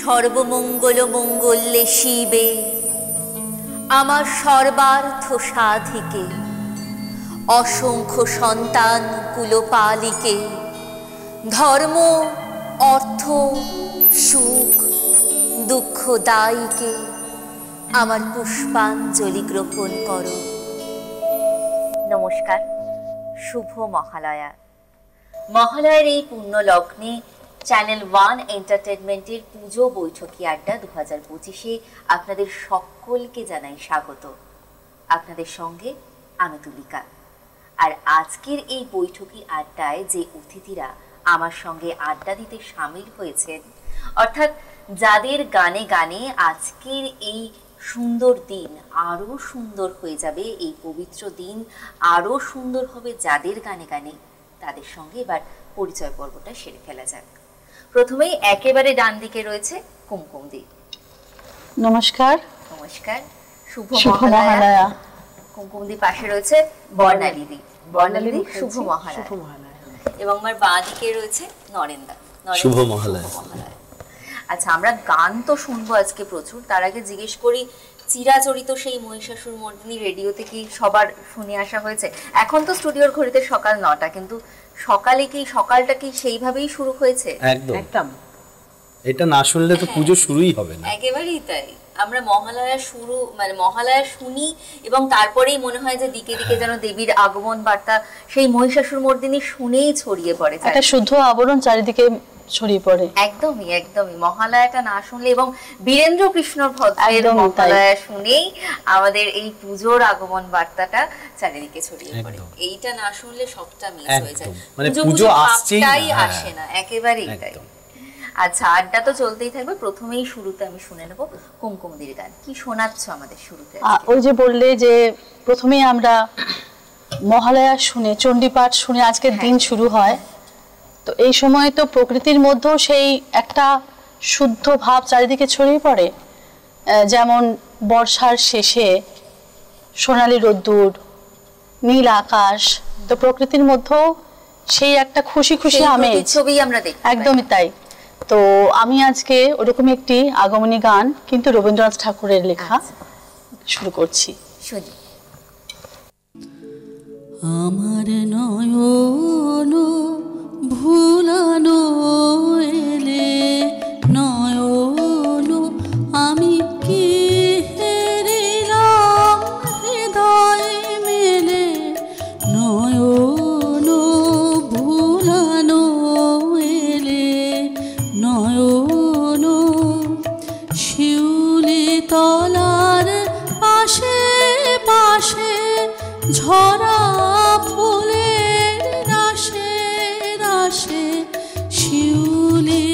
সর্বমঙ্গল মঙ্গলে শিবে, আমার সর্বার্থ সাধিকে, অসংখ্য সন্তান কুলপালিকে, ধর্ম অর্থ সুখ দুঃখ দায়ীকে আমার পুষ্পাঞ্জলি গ্রহণ করো। নমস্কার, শুভ মহালয়া। মহালয়ার এই পুণ্য লগ্নে চ্যানেল ওয়ান এন্টারটেনমেন্টের পুজো বৈঠকি আড্ডা 2025-এ আপনাদের সকলকে জানাই স্বাগত। আপনাদের সঙ্গে আমি তুলিকা। আর আজকের এই বৈঠকি আড্ডায় যে অতিথিরা আমার সঙ্গে আড্ডা দিতে সামিল হয়েছেন, অর্থাৎ যাদের গানে গানে আজকের এই সুন্দর দিন আরো সুন্দর হয়ে যাবে, এই পবিত্র দিন আরো সুন্দর হবে যাদের গানে গানে, তাদের সঙ্গে এবার পরিচয় পর্বটা সেরে ফেলা যাক। প্রথমেই একেবারে ডান দিকে রয়েছে কুমকুমদি। নমস্কার। নমস্কার, শুভ মহালয়া। কুমকুমদির পাশে রয়েছে বর্ণালীদি। বর্ণালীদি, শুভ মহালয়া। এবং আমার বাঁ দিকে রয়েছে নরেন্দা। শুভ মহালয়া। আচ্ছা, আমরা গান তো শুনবো আজকে প্রচুর, তার আগে জিজ্ঞেস করি, চিরাচরিত সেই মহিষাসুর মর্দিনী রেডিওতে কি সবার শুনে আসা হয়েছে? এখন তো স্টুডিওর ঘড়িতে সকাল 9টা, কিন্তু সকালে কি সকালটা কি সেইভাবেই শুরু হয়েছে? একদম। এটা না শুনলে তো পুজো শুরুই হবে না। একেবারেই তাই। আমরা মহালয়া শুরু মানে মহালয়া শুনি এবং তারপরেই মনে হয় যে দিকে দিকে যেন দেবীর আগমন বার্তা সেই মহিষাসুর মর্দিনী শুনেই ছড়িয়ে পড়ে, একটা শুদ্ধ আবরণ চারিদিকে ছড়িয়ে পড়ে। একদমই একদমই। মহালয়াটা না শুনলে এবং বীরেন্দ্র কৃষ্ণর ভদ্রের মহালয়া শুনেই আমাদের এই পুজোর আগমন বার্তাটা চারিদিকে ছড়িয়ে পড়ে। এইটা না শুনলে সবটা মিস হয়ে যায়, মানে পুজো আসছেই আসে না। একেবারেই তাই। আচ্ছা, আড্ডা তো চলতেই থাকবে। প্রথমেই শুরুতে আমি শুনে নেব কুমকুমদির গান। কি শোনাচ্ছ আমাদের শুরুতে? ওই যে বললে যে প্রথমেই আমরা মহালয়া শুনে, চণ্ডীপাঠ শুনে আজকের দিন শুরু হয়। তো এই সময় তো প্রকৃতির মধ্যেও সেই একটা শুদ্ধ ভাব চারিদিকে ছড়িয়ে পড়ে। যেমন বর্ষার শেষে সোনালি রোদ্দুর, নীল আকাশ, তো প্রকৃতির মধ্যেও সেই একটা খুশি খুশি আমেজ ছবি আমরা দেখি। একদমই তাই। তো আমি আজকে ওরকম একটি আগমনী গান, কিন্তু রবীন্দ্রনাথ ঠাকুরের লেখা, শুরু করছি। শুনি। আমার নয়ন ভুলানো এলে, নয়ন আমি কি হেরিলাম হৃদয় মেলে, নয়ন ভুলানো এলে, নয়ন শিউলি তলার পাশে পাশে ঝরা ফুলের রাশে রাশে, শিউলি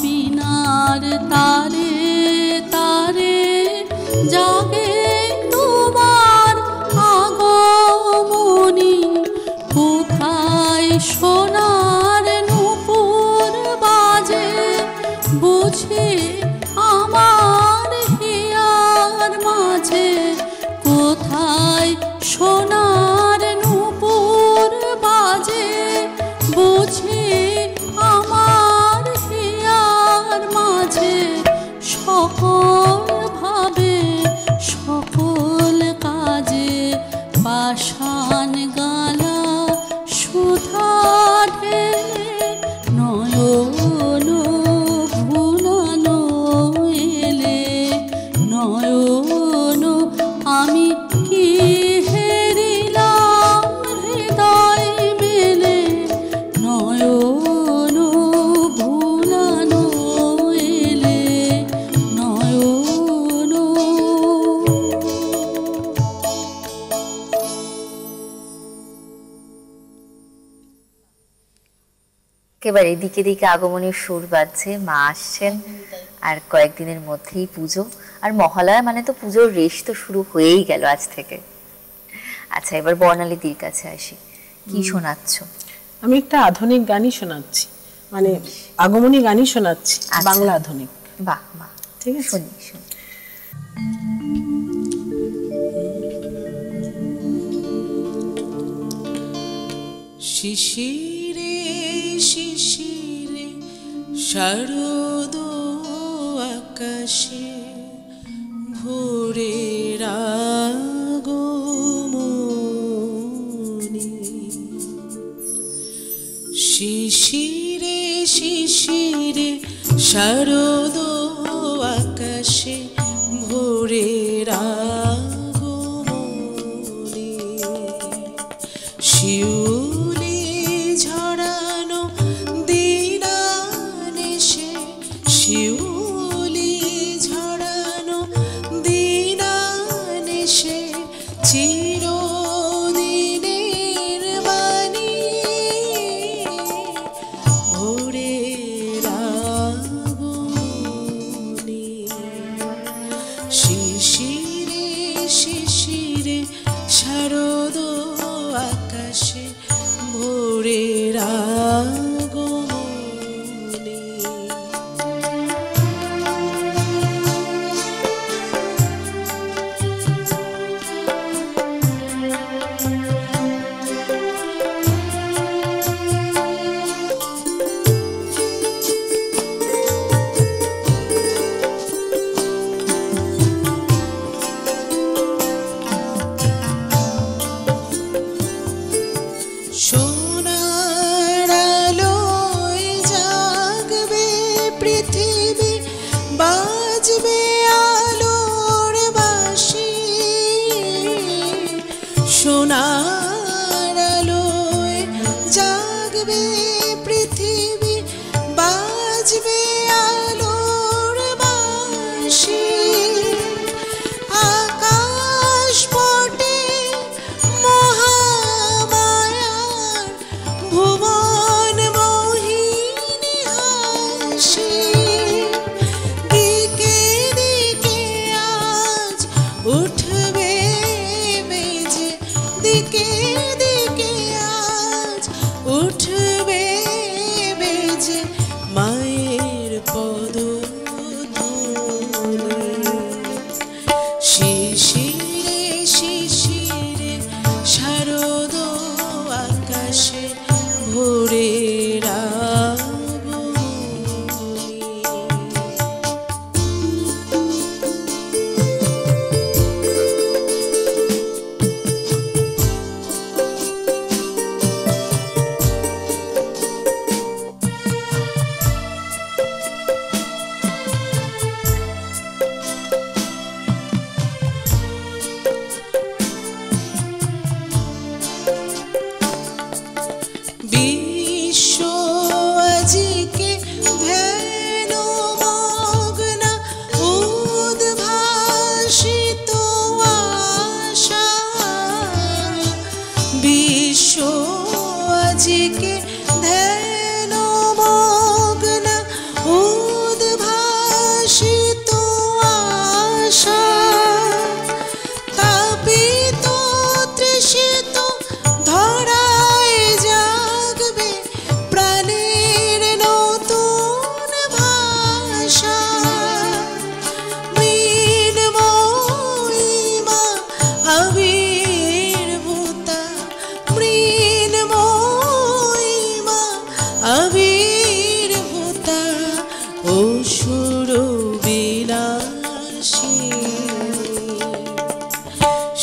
বিনার তারে তারে জাগে তোমার আগমনী, কোথায় সোনার নূপুর বাজে বুঝি আমার হিয়ার মাঝে, কোথায় সোনার নূপুর বাজে বুঝি আমার হিয়ার মাঝে, সকল ভাবে সকল কাজে পাষাণ গালা সুধা ঢেলে, নয়ন ভুলানো এলে নয়ন আমি কি হেরিলাম হৃদয় মেলে, নয়ন ভুলানো এলে নয়ন। একেবারে দিকে দিকে আগমনের সুর বাজছে, মা আসছেন আর কয়েকদিনের মধ্যেই পুজো, আর মহালয়া মানে তো পুজোর রেশ তো শুরু হয়েই গেল আজ থেকে। আচ্ছা, এবার বর্ণালীদির কাছে আসি, কি শোনাচ্ছ? আমি একটা আধুনিক গানই শোনাচ্ছি, মানে আগমনী গানই শোনাচ্ছি, আচ্ছা। বাংলা আধুনিক। বাহ বাহ, ঠিক আছে, শুনি শুনি। শিশিরে শিশিরে শারদ আকাশে ভোরের আগমনী, শিশিরে শিশিরে শারদ আকাশে ভোরের আগমনী, শিউলি ঝরানো দিনানেশে, শিউলি ঝরানো দিনানেশে চিরদিনের বাণী, ভোরের আগমনী, শিশিরে শিশিরে শারদ আকাশে ভোরের আগমনী। সোনার আলোয় জাগবে পৃথিবী, বাজবে আলোর বাঁশি, সোনার আলোয় জাগবে পৃথিবী, বাজবে আলোর বাঁশি, আকাশ পটে মহামায়ার ভুবন মোহিনী হাসি, দিকে দিকে আজ উঠবে বেজে, দিকে দিকে আজ উঠবে বেজে মায়ের আবির্ভূতা অসুর বিলাসী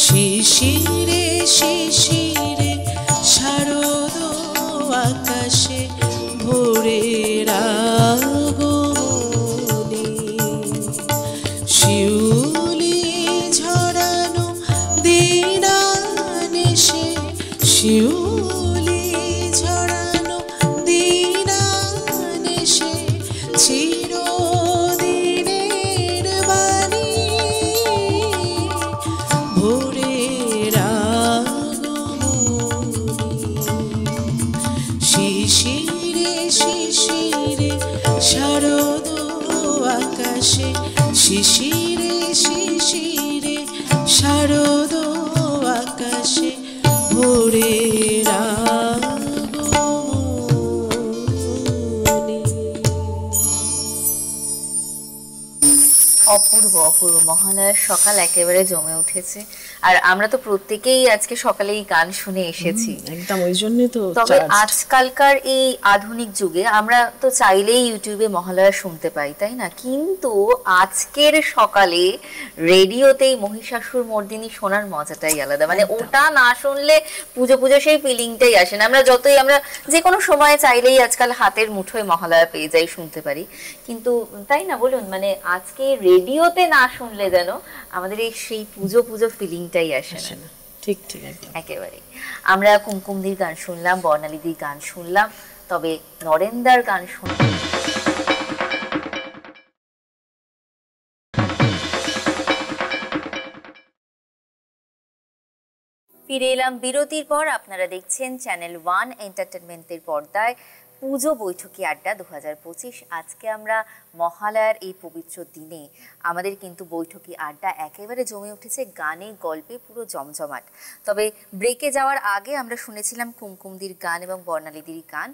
শিশিরে শিশিরে শারদ আকাশে ভোরের আগমনী শিউলি ঝরানো দিনানিশে শিউলি ঝরানো দিনানিশে চিরদিনের বাণী ভোরের আগমনী শিশিরে শিশিরে শারদ আকাশে শিশিরে শিশিরে শারদ আকাশে ভোরের আগমনী। অপূর্ব অপূর্ব, মহালয়ার সকাল একেবারে জমে উঠেছে। আর আমরা তো প্রত্যেকেই আজকে সকালেই গান শুনে এসেছি। একদম, ওই জন্যই তো তবে charged। আজকালকার এই আধুনিক যুগে আমরা তো চাইলেই ইউটিউবে মহালয়া শুনতে পাই, তাই না? কিন্তু আজকের সকালে রেডিওতেই মহিষাসুর মর্দিনী শোনার মজাটাই আলাদা। মানে ওটা না শুনলে পুজো পুজো সেই ফিলিংটাই আসে না। আমরা যতই আমরা যে কোনো সময় চাইলেই আজকাল হাতের মুঠোয় মহালয়া পেয়ে যাই, শুনতে পারি, কিন্তু তাই না বলুন? মানে আজকে রেডিওতে না শুনলে যেন আমাদের এই সেই পুজো পুজো ফিলিংটাই আসে না। ঠিক ঠিক একদম। একেবারে। আমরা কুমকুমদির গান শুনলাম, বর্ণালীদির গান শুনলাম, তবে নরেন্দার গান শুনলাম। ফিরে এলাম বিরতির পর। আপনারা দেখছেন চ্যানেল 1 এন্টারটেনমেন্টের পর্দায় পুজো বৈঠকি আড্ডা 2025। আজকে আমরা মহালয়ার এই পবিত্র দিনে আমাদের কিন্তু বৈঠকি আড্ডা একেবারে জমে উঠেছে গানে গল্পে, পুরো জমজমাট। তবে ব্রেকে যাওয়ার আগে আমরা শুনেছিলাম কুমকুমদির গান এবং বর্ণালীদির গান।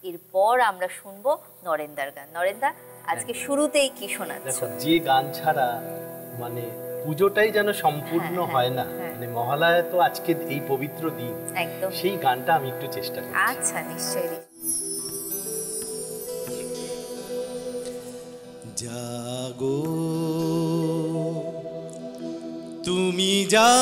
এরপর আমরা শুনবো নরেন্দার গান। নরেন্দা, আজকে শুরুতেই কি শোনাচ্ছ? দেখো, যে গান ছাড়া মানে পুজোটাই যেন সম্পূর্ণ হয় না, মানে মহালয়া তো আজকে এই পবিত্র দিন, একদম সেই গানটা আমি একটু চেষ্টা করছি। আচ্ছা, নিশ্চয়ই। জাগো তুমি জাগো,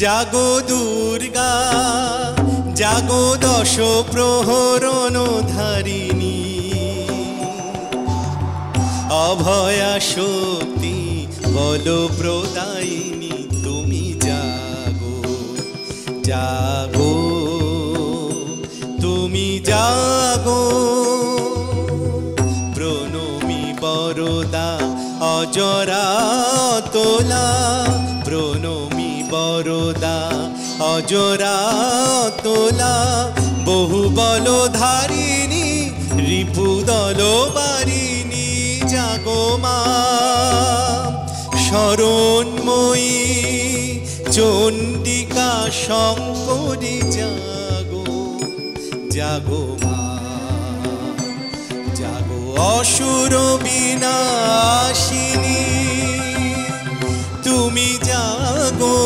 জাগো দুর্গা জাগো দশ প্রহরণ ধারিণী, অভয়া শক্তি বল প্রদায়িনী, তুমি জাগো জাগো তুমি জাগো। প্রণমী বরদা অজরা তোলা, প্রণমী বরদা অজরা তোলা, বহু বল ধারিণী রিপু দল বারিণী, জাগো মা শরণময়ী চণ্ডিকা শঙ্করী, জাগো জাগো মা জাগো। অসুর বিনাশিনী তুমি জাগো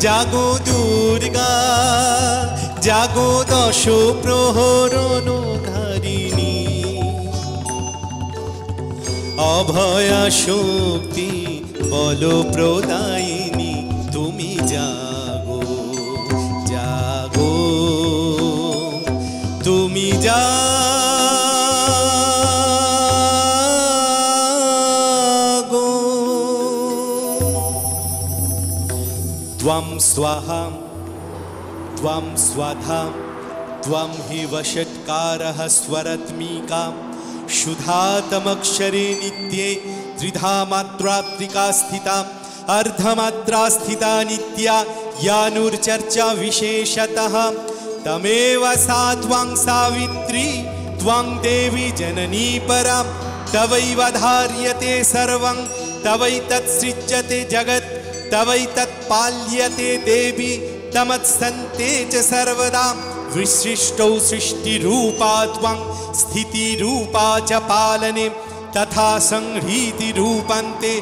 জাগো দুর্গা, জাগো দশ প্রহরণ ধারিণী, অভয়া শক্তি বল প্রদায়িনী, তুমি জাগো জাগো তুমি জাগো। ত্বং স্বাহা ত্বং স্বাধা ত্বং হি বষৎকারः स्वरत्मिका, शुद्धातमक्षरे नित्ये त्रिधा मात्रात्रिका स्थिता, अर्धमात्रा स्थिता नित्या यानुर्चर्चा विशेषतः, तमेव सा त्वं सावित्री त्वं देवी जननी परा, तवैव धार्यते सर्वं तवैतत्सृज्यते जगत्, तवैतत्पाल्यते देवी तमत्सन्ते च सर्वदा, विशिष्टौ सृष्टिरूपा त्वं स्थितिरूपा च पालने, तथा संहृतिरूपन्ते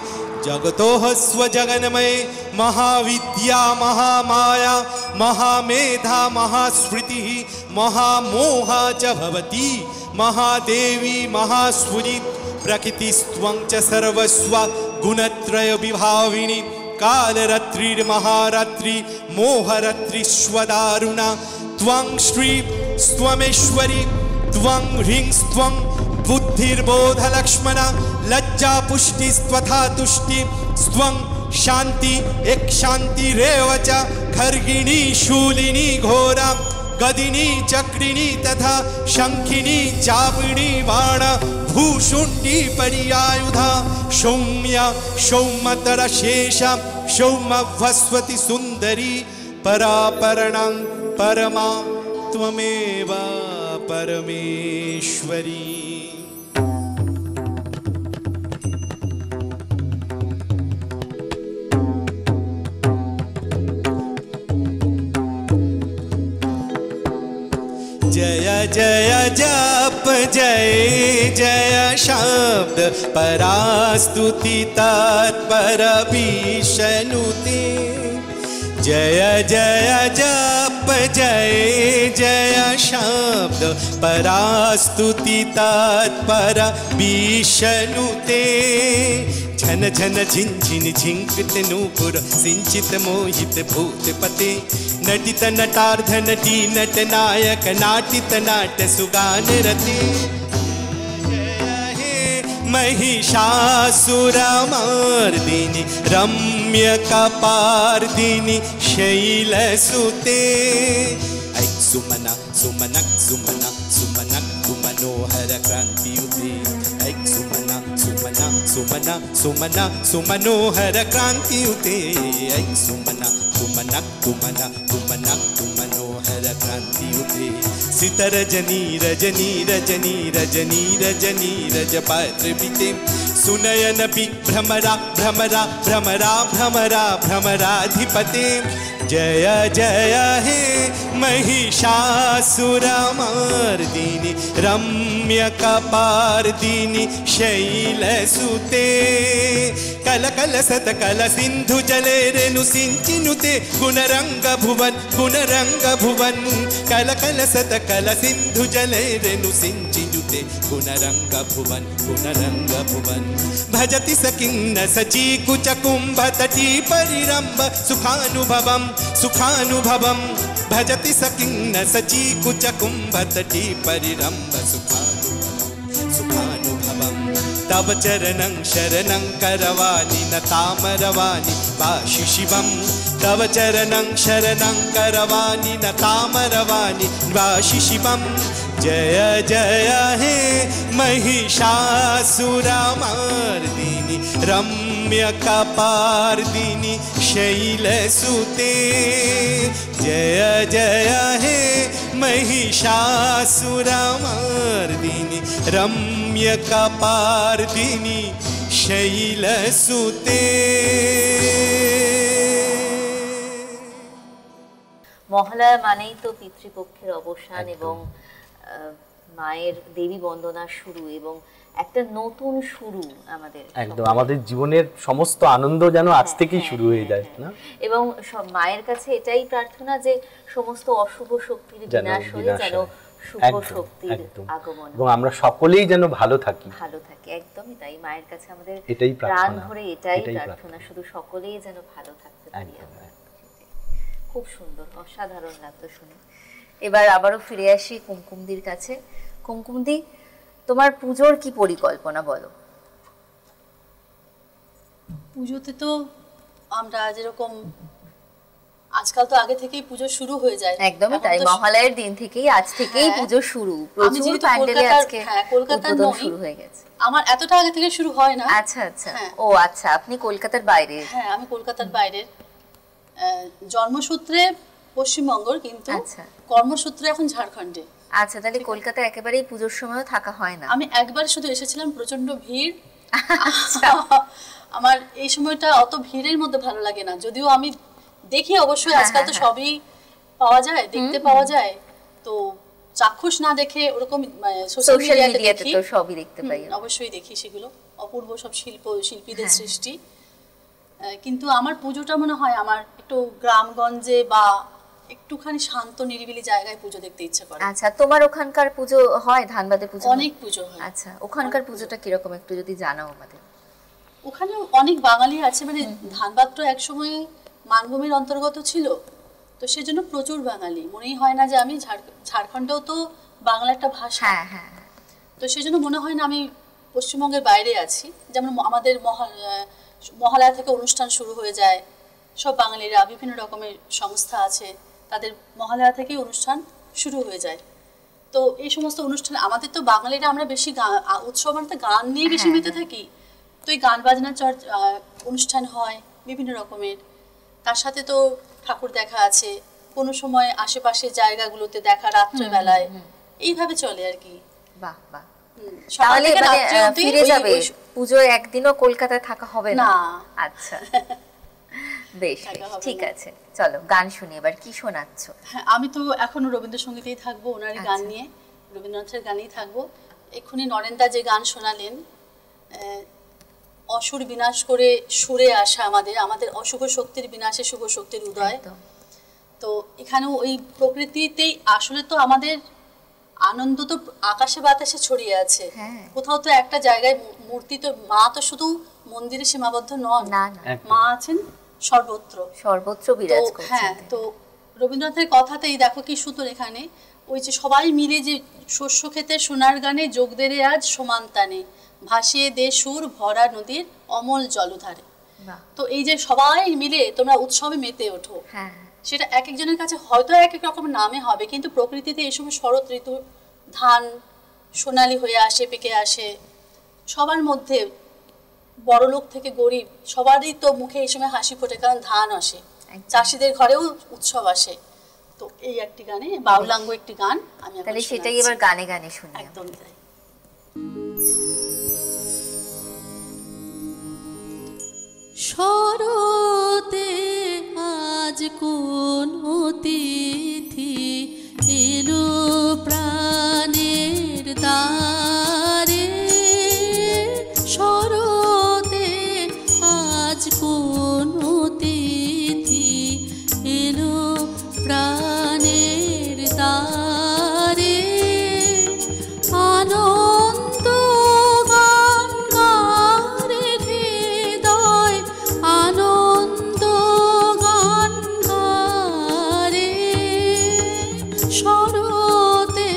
जगतोः स्वजगन्मये महाविद्या महामाया महामेधा महास्मृतिः महामोहा च भवति महादेवी महास्फुरि प्रकृतिस्त्वं च सर्वस्व गुणत्रय विभाविनी कालरात्रिर्महारात्रि मोहरात्रिष्वदारुणा त्वं श्री स्वमेश्वरी त्वं ह्रीं त्वं बुद्धिर्बोधलक्ष्मणा लज्जा पुष्टिस्त्वथा तुष्टि त्वं शान्ति एक शान्तिरेव च खर्गिणी शूलिनी घोरा गदिनी चक्रिणी तथा शंखिनी चापिणी बाण भूषुंडी पर्यायुधा सौम्या सौमतर शेषा सौमभस्वती सुंदरी परापरणं परमा त्वमेव परमेश्वरी। जय जय जप जय जय शब्द परास्तुति तत्पर विष्णुते जय जय जप जय जय शब्द परास्तुति तत्पर विष्णुते झन झन झिन झिन झिंकत नूपुर सिंचित मोहित भूतपते नटित नटार्ध नटी नट नायक नाटित नाट सुगान रते जय हे महिषासुरमर्दिनी रम्य कपार्दिनी शैलसुते ऐ सुमना सुमनक सुमना सुमनक सुमनोहर क्रांतियुते ऐ सुमना सुमना सुमना सुमना सुमनोहर क्रांतियुते ऐ सुमना तुमनक तुमना तुमनक तुमनोहर क्रांतियुते सित रजनी रजनी रजनी रजनी रजनी रजपात्रपिते सुनयन भ्रमरा भ्रमरा भ्रमरा भ्रमरा भ्रमराधिपते जय जय हे महिषासुरमर्दिनी रम्य कपार्दिनी शैलसुते कल कल सत कल सिंधु जले रेणु सिंचिनुते गुणरंग भुवन कल कल सत कल सिंधु जले रेणु सिंचिनुते गुणरंग भुवन भजति सकिन्न सची कुच कुंभ तटी परिरंभ सुखानुभवम सुखानुभवम भजति सकिन्न सची कुच कुंभ तटी परिरंभ सुखानुभवम तव चरणं शरणं करवाणि न तामरवाणि वाशि शिवं तव चरणं शरणं करवाणि न तामरवाणि वाशि शिवं जय जय हे महिषासुरमर्दिनी रम्य कपार्दिनी शैलसुते जय जय हे महिषासुरमर्दिनी रम्य कपार्दिनी शैलसुते। মহালয়া মানেই তো পিতৃপক্ষের অবসান এবং মায়ের দেবী বন্দনা শুরু এবং একটা নতুন শুরু আমাদের একদম আমাদের জীবনের সমস্ত আনন্দ যেন আজ থেকেই শুরু হয়ে যায় না এবং মায়ের কাছে এটাই প্রার্থনা যে সমস্ত অশুভ শক্তির বিনাশ হয়ে যেন শুভ শক্তির আগমন এবং আমরা সকলেই যেন ভালো থাকি একদমই তাই মায়ের কাছে আমাদের এটাই প্রাণ ভরে এটাই প্রার্থনা শুধু সকলেই যেন ভালো থাকতে পারি। খুব সুন্দর অসাধারণ লাগলো শুনে। এবার আবারও ফিরে আসি কুমকুমদির কাছে। কুমকুমদি, তোমার পুজোর কি পরিকল্পনা বলো? পুজোতে তো আমরা যেরকম আজকাল তো আগে থেকেই পুজো শুরু হয়ে যায়, একদমই তাই, মহালয়ার দিন থেকেই আজ থেকেই পুজো শুরু, প্রচুর প্যান্ডেলে আজকে উদ্বোধন শুরু হয়ে গেছে। আমার এতটা আগে থেকে শুরু হয় না। আচ্ছা আচ্ছা, ও আচ্ছা, আপনি কলকাতার বাইরে? হ্যাঁ, আমি কলকাতার বাইরের, জন্মসূত্রে পশ্চিমবঙ্গের, কিন্তু কর্মসূত্রে এখন ঝাড়খণ্ডে। আচ্ছা, তাহলে কলকাতায় একেবারেই পুজোর সময়ও থাকা হয় না? আমি একবার শুধু এসেছিলাম, প্রচন্ড ভিড়। আমার এই সময়টা অত ভিড়ের মধ্যে ভালো লাগে না, যদিও আমি দেখি অবশ্যই আজকাল তো সবই পাওয়া যায়, দেখতে পাওয়া যায়, তো চাক্ষুষ না দেখে ওরকম সোশ্যাল মিডিয়াতে তো সবই দেখতে পাই, অবশ্যই দেখি। সেগুলো অপূর্ব সব শিল্পীদের সৃষ্টি, কিন্তু আমার পুজোটা মনে হয় আমার একটু গ্রামগঞ্জে বা একটুখানি শান্ত নিরিবিলি জায়গায় পুজো দেখতে ইচ্ছে করে। আচ্ছা, তোমার ওখানকার পুজো হয়? ধানবাদে পুজো অনেক পুজো হয়। আচ্ছা, ওখানকার পুজোটা কিরকম একটু যদি জানাও আমাদের। ওখানে অনেক বাঙালি আছে, মানে ধানবাদ তো একসময় মানভূমির অন্তর্গত ছিল, তো সেজন্য প্রচুর বাঙালি। মনেই হয় না যে আমি ঝাড়খণ্ডেও তো বাংলা একটা ভাষা, হ্যাঁ হ্যাঁ, তো সেজন্য মনে হয় না আমি পশ্চিমবঙ্গের বাইরে আছি। যেমন আমাদের মহালয়া থেকে অনুষ্ঠান শুরু হয়ে যায়, সব বাঙালিরা, বিভিন্ন রকমের সংস্থা আছে, তাদের মহালয়া থেকেই অনুষ্ঠান শুরু হয়ে যায়। তো এই সমস্ত অনুষ্ঠান আমাদের তো বাঙালিরা আমরা বেশি উৎসব মানে গান নিয়ে বেশি মেতে থাকি, তো এই গান বাজনা অনুষ্ঠান হয় বিভিন্ন রকমের। তার সাথে তো ঠাকুর দেখা আছে, কোনো সময় আশেপাশে জায়গাগুলোতে দেখা রাত্রেবেলায়, এইভাবে চলে আর কি। বাহ বাহ, তাহলে ফিরে যাবে পুজো, একদিনও কলকাতায় থাকা হবে না? আচ্ছা বেশ, ঠিক আছে, চলো গান শুনি এবার। কি শোনাচ্ছ? হ্যাঁ, আমি তো এখনো রবীন্দ্রসঙ্গীতেই থাকবো, ওনারই গান নিয়ে, রবীন্দ্রনাথের গানেই থাকবো। এক্ষুনি নরেনদা যে গান শোনালেন, অসুর বিনাশ করে সুরে আসা, আমাদের অশুভ শক্তির বিনাশে শুভ শক্তির উদয়। তো এখানেও ওই প্রকৃতিতেই আসলে তো আমাদের আনন্দ তো আকাশে বাতাসে ছড়িয়ে আছে। কোথাও তো একটা জায়গায় মূর্তি, তো মা তো শুধু মন্দিরে সীমাবদ্ধ নন, মা আছেন সর্বত্র, সর্বত্র বিরাজ করছেন। হ্যাঁ, তো রবীন্দ্রনাথের কথাতেই দেখো কি সুন্দর, এখানে ওই যে সবাই মিলে যে শস্য খেতে সোনার গানে যোগ দেরে আজ সমান তানে, ভাসিয়ে দে সুর ভরা নদীর অমল জলধারে। তো এই যে সবাই মিলে তোমরা উৎসবে মেতে ওঠো, সেটা এক একজনের কাছে হয়তো এক এক রকম নামে হবে, কিন্তু প্রকৃতিতে এই সময় শরৎ ঋতু, ধান সোনালি হয়ে আসে, পেকে আসে, সবার মধ্যে বড়লোক থেকে গরিব সবারই তো মুখে এই সময় হাসি ফোটে, কারণ ধান আসে, চাষিদের ঘরেও উৎসব আসে। তো এই একটি গানে, বাউলাঙ্গ একটি গান, আমি তাহলে সেটাই এবার গানে গানে শুনি। একদম তাই। শরতে আজ কোন অতিথি এলো প্রাণের দ্বারে, শরতে আজ কোন অতিথি এলো প্রাণের দ্বারে, আনন্দ গান গারে হৃদয়, আনন্দ গান গারে, শরতে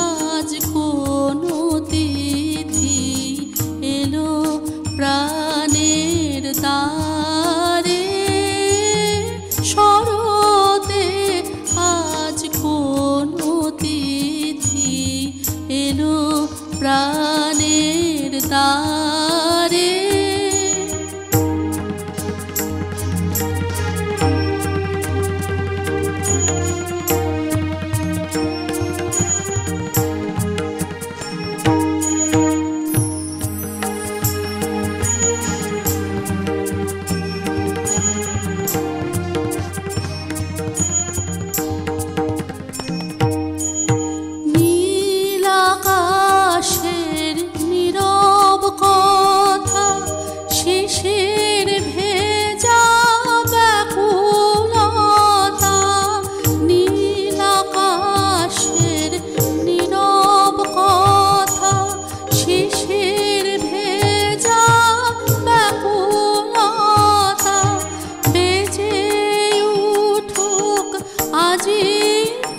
আজ কোন অতিথি এলো প্রাণের দ্বারে, শরতে আজ কোন অতিথি এলো প্রাণের দ্বারে। নীল আকাশের নীরব কথা, শিশির ভেজা ব্যাকুলতা, নীল আকাশের নীরব কথা, শিশির ভেজা ব্যাকুলতা, বেজে উঠুক আজি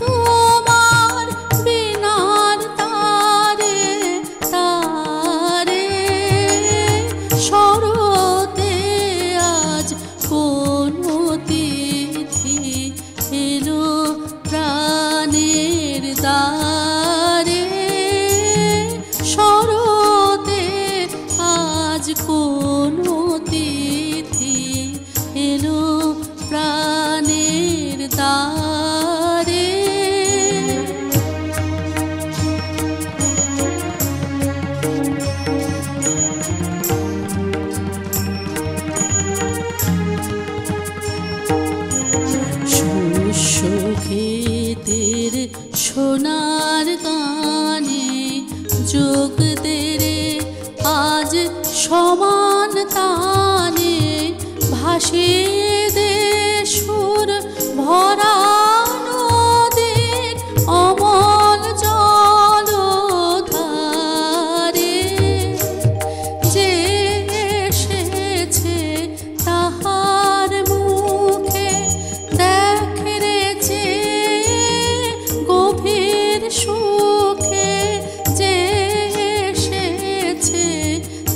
তোমার বিনার তারে তারে, শরতে আজ কোন অতিথি এলো প্রাণের দ্বারে, শরতে আজ কোন অতিথি এলো প্রাণের দ্বারে। শস্য ক্ষেতের সোনার গানে যোগ দে রে আজ সমান তানে, ভাসিয়ে সুর ভরা নদীর অমল জলধারে যে এসেছে তাহার মুখে দেখরে যে গভীর সুখে যে এসেছে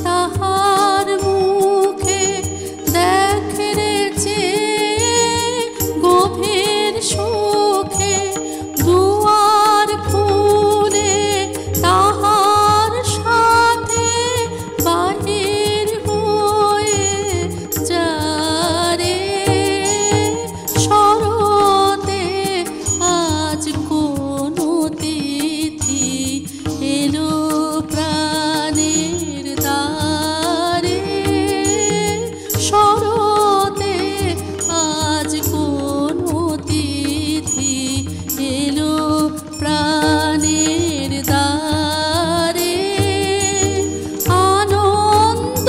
তাহার মুখে দেখরে যে গভীর সুখে দুয়ার খুলে তাহার সাথে বাহির হয়ে যারে শরতে আজ কোন তিথি এলো প্রাণের দ্বারে শরতে আজ কোন তিথি এলো প্রাণের দ্বারে আনন্দ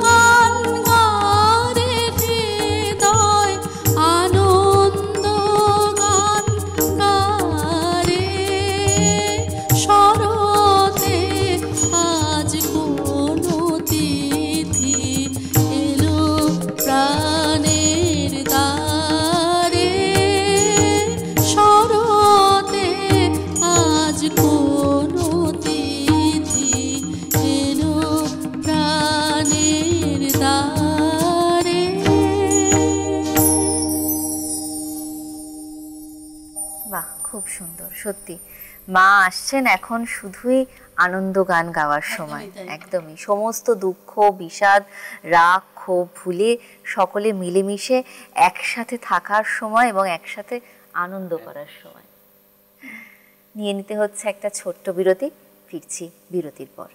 গান গারে হৃদয় আনন্দ গান গারে শরতে আজ কোন তিথি এলো প্রাণের দ্বারে শরতে আজ কোন তিথি এলো প্রাণের দ্বারে। বাহ, খুব সুন্দর সত্যি। মা আসছেন এখন শুধুই আনন্দ গান গাওয়ার সময়, একদমই সমস্ত দুঃখ বিষাদ রাগ ক্ষোভ ভুলে সকলে মিলেমিশে একসাথে থাকার সময় এবং একসাথে আনন্দ করার সময়। নিয়ে নিতে হচ্ছে একটা ছোট্ট বিরতি, ফিরছি বিরতির পর।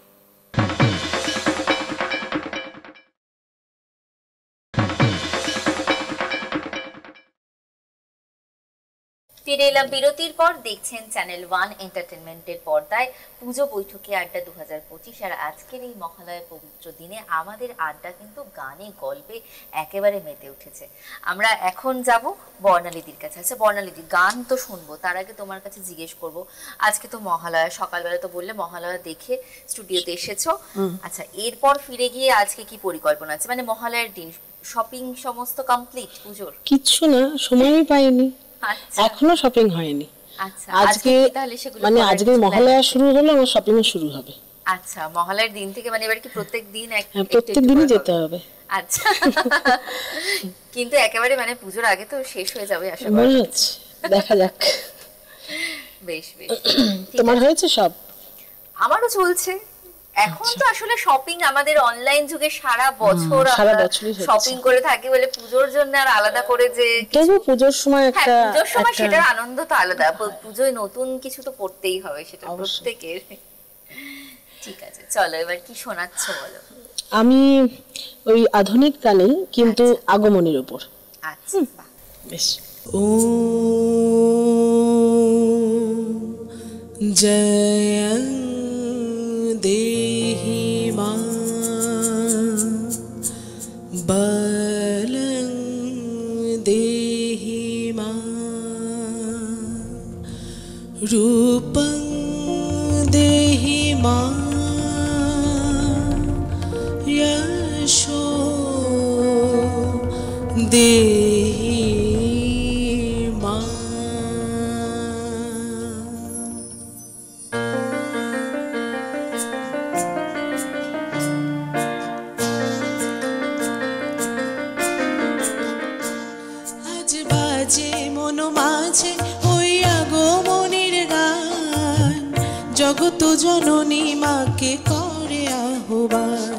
ফিরে এলাম বিরতির পর। দেখছেন চ্যানেল 1 এন্টারটেনমেন্টের পর্দায় পুজো বৈঠকি আড্ডা 2025। আর আজকের এই মহালয়ার পবিত্র দিনে আমাদের আড্ডা কিন্তু গানে গল্পে একেবারে মেতে উঠেছে। আমরা এখন যাব বর্ণালীদির কাছে। আচ্ছা বর্ণালীদি, গান তো শুনবো, তার আগে তোমার কাছে জিজ্ঞেস করব, আজকে তো মহালয়া, সকালবেলা তো বললে মহালয়া দেখে স্টুডিওতে এসেছো, আচ্ছা এরপর ফিরে গিয়ে আজকে কি পরিকল্পনা আছে? মানে মহালয়ার দিন শপিং সমস্ত কমপ্লিট পুজোর? কিচ্ছু না, সময়ই পাইনি, এখনো শপিং হয়নি। আচ্ছা আজকে মানে আজকে মহালয়া শুরু হলো, আমার শপিং শুরু হবে। আচ্ছা মহালয়ার দিন থেকে, মানে এবার কি প্রত্যেক দিন? প্রত্যেক দিনই যেতে হবে। আচ্ছা কিন্তু একেবারে মানে পুজোর আগে তো শেষ হয়ে যাবে আশা করি। মনে হচ্ছে, দেখা যাক। বেশ বেশ। তোমার হয়েছে সব? আমারও চলছে। এখন তো আসলে শপিং আমাদের অনলাইন যুগে সারা বছর শপিং করে থাকি বলে পুজোর জন্য আর আলাদা করে যে তবু পুজোর সময় একটা পুজোর সময় সেটার আনন্দ তো আলাদা। পুজোয় নতুন কিছু তো পড়তেই হবে, সেটা প্রত্যেকের। ঠিক আছে, চলো এবার কি শোনাচ্ছ বলো। আমি ওই আধুনিক গানেই, কিন্তু আগমনের উপর। আচ্ছা বেশ। ॐ जय देहि मां बलं देहि मां रूपं देहि मां यशो देहि मां। আজ বাজে মন মাঝে ওই আগমনের গান, জগত জননী মাকে করে আহ্বান।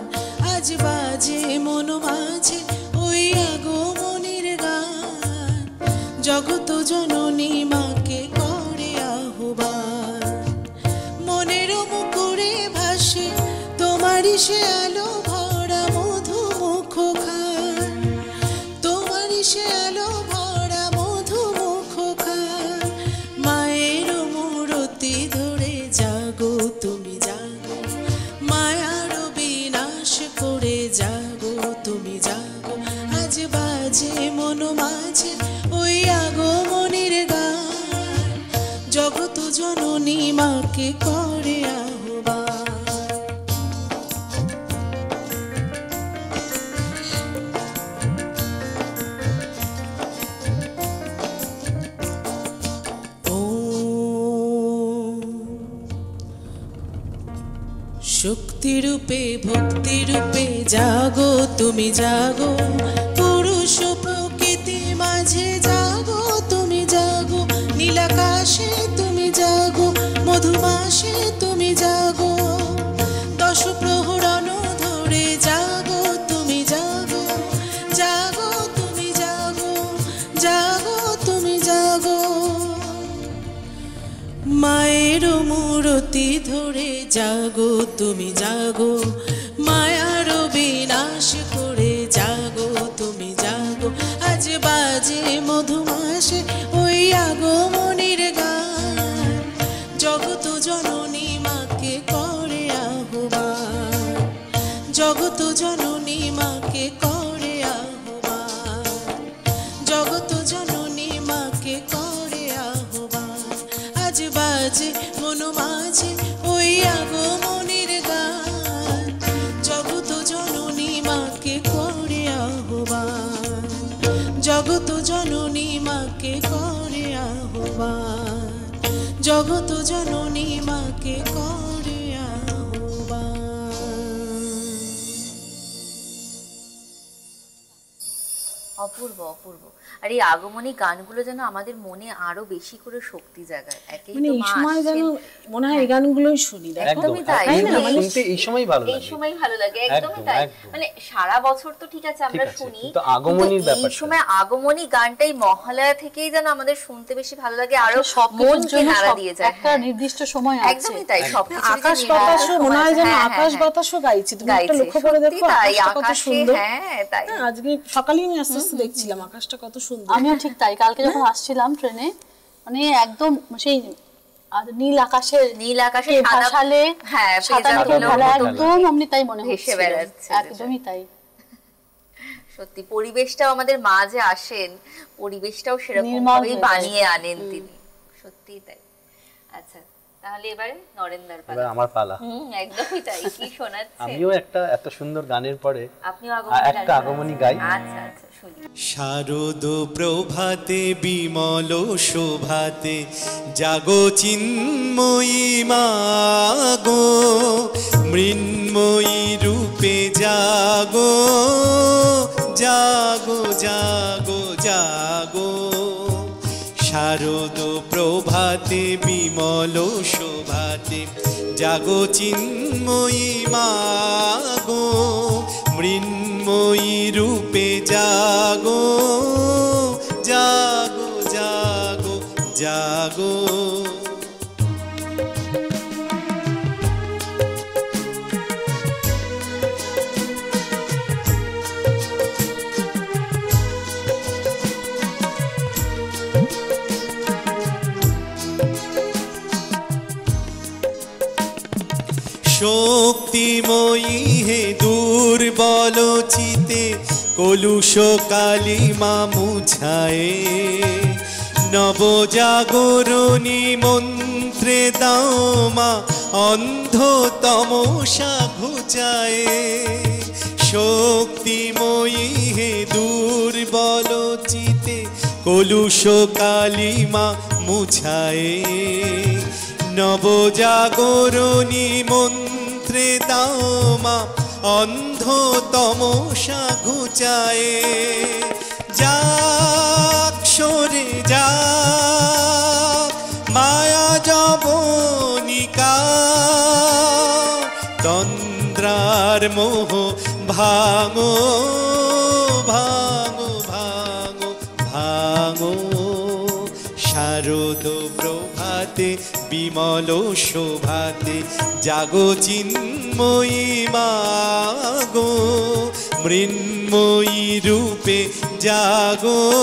আজ বাজে মন মাঝে ওই আগমনের গান, জগত জননী মাকে করে আহ্বান। মনের মুকুরে ভাসে তোমারই সে আলো ভরা মধু মুখ খান, তোমারই সে আলো ভরা মধু মুখ খান। মায়ের মূরতি ধরে জাগো তুমি জাগো, মায়ার বিনাশ করে জাগো তুমি জাগো। আজ বাজে মন মাঝে ওই আগমনের গান, জগত জননী মাকে করে আহ্বান। শক্তিরূপে ভক্তিরূপে জাগো তুমি জাগো, পুরুষ প্রকৃতি মাঝে জাগো তুমি জাগো, নীলাকাশে তুমি জাগো, মধুমাসে তুমি জাগো, দশ প্রহরণ ধরে জাগো তুমি জাগো, জাগো তুমি জাগো, জাগো তুমি জাগো। মায়ের মূরতি ধরে জাগো তুমি জাগো, মায়ার বিনাশ করে জাগো তুমি জাগো। আজ বাজে মধুমাসে ওই আগমনের গান, জগত জননী মাকে করে আহ্বান, জগত জননী মাকে করে আহ্বান, জগত জননী মাকে করে আহ্বান। আজ বাজে মন মাঝে ওই আগমনের গান, জগত জননী মাকে করে আহ্বান, জগত জননী মাকে করে আহ্বান, জগত জননী মাকে করে আহ্বান। অপূর্ব অপূর্ব। আর এই আগমনী গানগুলো যেন আমাদের মনে আরো বেশি করে শক্তি জাগায়। একেই মানে তো এই মা সময় যেন আসছেন। মনে হয় এই গানগুলোই শুনি। দেখো একদমই তাই। এই মানে শুনতে এই সময় ভালো এই লাগে। সময় ভালো লাগে, একদমই একদম, তাই। একদম। মানে সারা বছর তো ঠিক আছে আমরা ঠিক আছে, শুনি, কিন্তু আগমনীর কিন্তু এই ব্যাপারটা। সময় আগমনী গানটাই মহালয়া থেকেই যেন আমাদের শুনতে বেশি ভালো লাগে, আরো সব মনকে নাড়া দিয়ে যায়। একটা নির্দিষ্ট সময় আছে। একদমই তাই। সবকিছু আকাশ বাতাসও মনে হয় যেন আকাশ বাতাসও গাইছে। তুমি একটা লক্ষ্য করে দেখো আকাশটা কত সুন্দর। হ্যাঁ তাই। হ্যাঁ, আজকে সকালেই আমি আস্তে আস্তে দেখছিলাম আকাশটা কত সুন্দর। আমিও ঠিক তাই, কালকে যখন আসছিলাম ট্রেনে মানে একদম সেই নীল আকাশের নীল আকাশে কে সাদা- ভাসালে হ্যাঁ, সাদা পেঁজা মেঘের তুলো ভেলা, মতো একদম অমনি তাই মনে ভেসে হচ্ছে। বেড়াচ্ছে একদমই তাই। সত্যি পরিবেশটাও আমাদের মা যে আসেন, পরিবেশটাও সেরকম নির্মল ভাবেই হয়ে যায়। বানিয়ে আনেন তিনি। সত্যিই তাই। আচ্ছা, তাহলে এবারে নরেন্দার পালা। এবার আমার পালা। একদমই তাই। কি শোনাচ্ছে? আমিও একটা এত সুন্দর গানের পরে আপনিও আগমনী একটা গান আগমনী শোনাচ্ছেন। গাই। আচ্ছা আচ্ছা, শুনি। শারদ প্রভাতে বিমল শোভাতে জাগো চিন্ময়ী মাগো, মৃন্ময়ী রূপে জাগো, জাগো জাগো জাগো। শারদ প্রভাতে বিমল শোভাতে জাগো চিন্ময়ী মাগো, মৃন্ময়ী রূপে জাগো, জাগো জাগো জাগো। শক্তিময়ী হে দুর্বল চিতে কলুষ কালিমা মুছায়ে, নবজাগরণী মন্ত্রে দাও মা অন্ধ তমসা ঘুচায়ে। শক্তিময়ী হে দুর্বল চিতে কলুষ কালিমা মুছায়ে, নবজাগরণী মন্ত্রে দাও মা অন্ধ তমসা ঘুচায়ে। যাক সরে যাক মায়া যবনিকা, তন্দ্রার মোহ ভাঙো ভাঙো ভাঙো ভাঙো। শারদ প্রভাতে বিমল শোভাতে জাগো চিন্ময়ী মাগো, মৃন্ময়ী রূপে জাগো,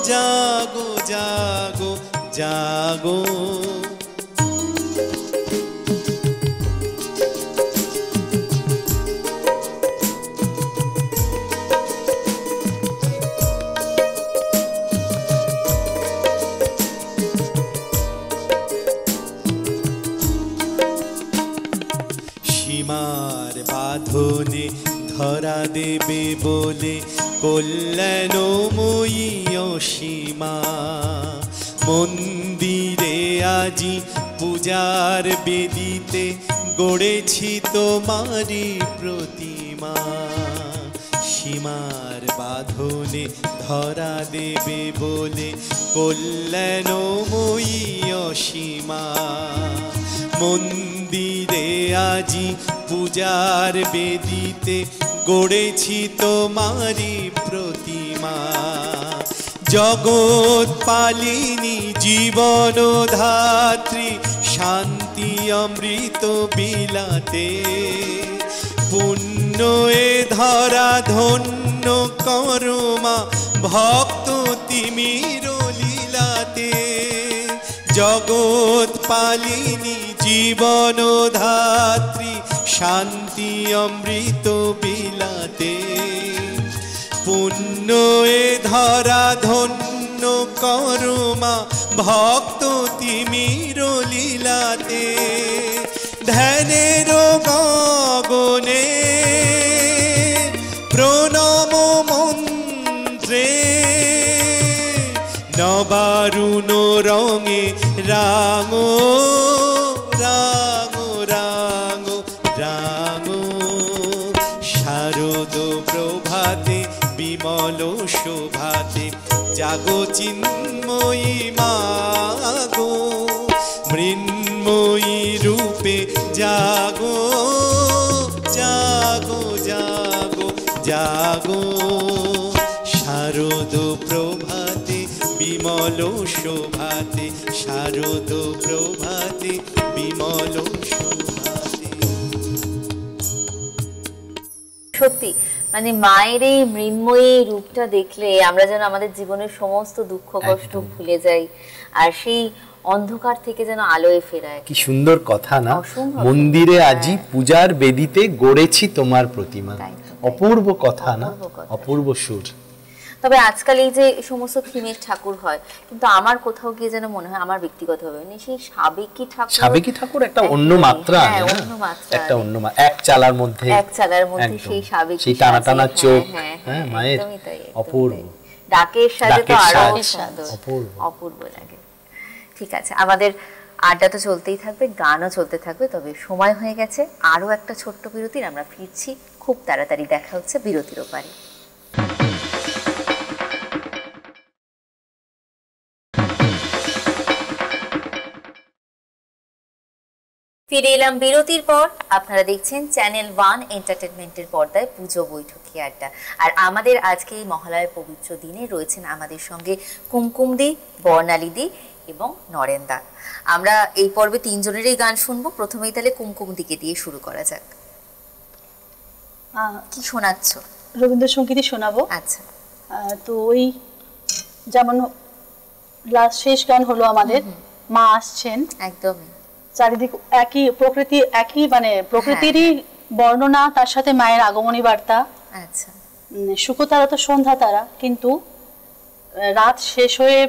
জাগো জাগো জাগো। কল্যাণময়ী অসীমা। মন্দিরে আজি পূজার বেদিতে গড়েছি তোমারি প্রতিমা। সীমার বাঁধনে ধরা দেবে বলে কল্যাণময়ী অসীমা। মন্দিরে আজি পূজার বেদিতে গড়েছি তোমারি প্রতিমা। জগৎ পালিনী জীবন ধাত্রী শান্তি অমৃত বিলাতে পুণ্য এ ধরা ধন্য করমা ভক্ত তিমির লীলাতে। জগৎ পালিনী জীবন ধাত্রী শান্তি অমৃত বিলাতে পুণ্য এ ধরা ধন্য করমা ভক্ত তিমির লীলাতে। ধ্যানের গগনে প্রণব মন্ত্রে নবারুণ রঙে রাঙো রাঙো রাঙো রাঙো। শারদ প্রভাতে বিমল শোভাতে জাগো চিন্ময়ী মাগো। মৃন্ময়ী রূপে জাগো জাগো জাগো জাগো। শারদ প্রভাতে বিমল শোভাতে শারদ প্রভাতে বিমল শোভাতে। সত্যি মানে মায়ের এই মৃন্ময়ী রূপটা দেখলে আমরা যেন আমাদের জীবনের সমস্ত দুঃখ কষ্ট ভুলে যাই আর সেই অন্ধকার থেকে যেন আলোয় ফেরায়। কি সুন্দর কথা না, মন্দিরে আজি পূজার বেদিতে গড়েছি তোমার প্রতিমা। অপূর্ব কথা না, অপূর্ব সুর। তবে আজকাল এই যে সমস্ত থিমের ঠাকুর হয়, কিন্তু আমার কোথাও গিয়ে যেন মনে হয় আমার ব্যক্তিগতভাবে সেই সাবেকি ঠাকুর একটা অন্য মাত্রা, একটা অন্য এক চালার মধ্যে সেই সাবেকি সেই টানা টানা চোখ, হ্যাঁ মায়ের অপূর্ব ডাকের সাথে তো আরো সুন্দর, অপূর্ব লাগে। ঠিক আছে, আমাদের আড্ডা তো চলতেই থাকবে, গানও চলতে থাকবে। তবে সময় হয়ে গেছে আরো একটা ছোট্ট বিরতির। আমরা ফিরছি খুব তাড়াতাড়ি, দেখা হচ্ছে বিরতির ওপারে। ফিরে এলাম বিরতির পর। আপনারা দেখছেন চ্যানেল 1 এন্টারটেনমেন্টের পর্দায় পুজো বৈঠকি আড্ডা। আর আমাদের আজকে এই মহালয়ার পবিত্র দিনে রয়েছেন আমাদের সঙ্গে কুমকুমদি, বর্ণালীদি এবং নরেন্দা। আমরা এই পর্বে তিনজনেরই গান শুনবো। প্রথমেই তাহলে কুমকুমদিকে দিয়ে শুরু করা যাক। কি শোনাচ্ছ? রবীন্দ্রসঙ্গীতই শোনাবো। আচ্ছা, তো ওই যেমন লাস্ট শেষ গান হলো আমাদের মা আসছেন, একদমই চারিদিক একই প্রকৃতি, একই মানে প্রকৃতিরই বর্ণনা, তার সাথে মায়ের আগমনী বার্তা। আচ্ছা, শুকতারা তো সন্ধ্যা তারা, কিন্তু রাত শেষ হয়ে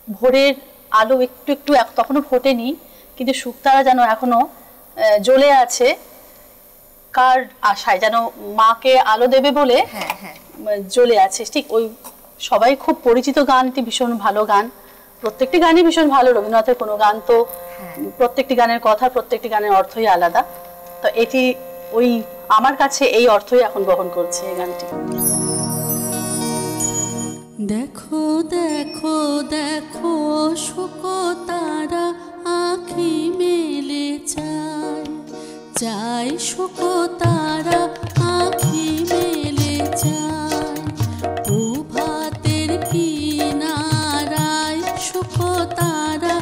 ভোরের আলো একটু একটু তখনও ফোটেনি, কিন্তু শুকতারা যেন এখনো জ্বলে আছে, কার আশায় যেন মাকে আলো দেবে বলে জ্বলে আছে। ঠিক ওই সবাই খুব পরিচিত গান, এটি ভীষণ ভালো গান। প্রত্যেকটি গানই ভীষণ ভালো। রবীন্দ্রনাথের কোনো গান তো প্রত্যেকটি গানের কথা, প্রত্যেকটি গানের অর্থই আলাদা। তো এটি ওই আমার কাছে এই অর্থই এখন বহন করছে এই গানটি। দেখো দেখো দেখো শুকতারা আঁখি মেলে চায়, চাই শুকতারা আঁখি মেলে চায়, প্রভাতের কিনারায় শুকতারা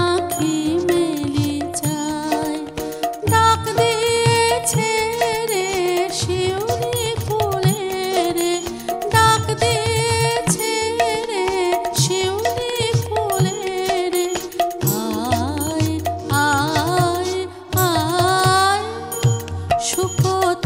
আঁখি মেলে চায়, ডাক দিয়েছে রে শিউলি ফুলে রে, ডাক দিয়েছে রে শিউলি ফুলে রে, আয় আয় আয় শুকতারা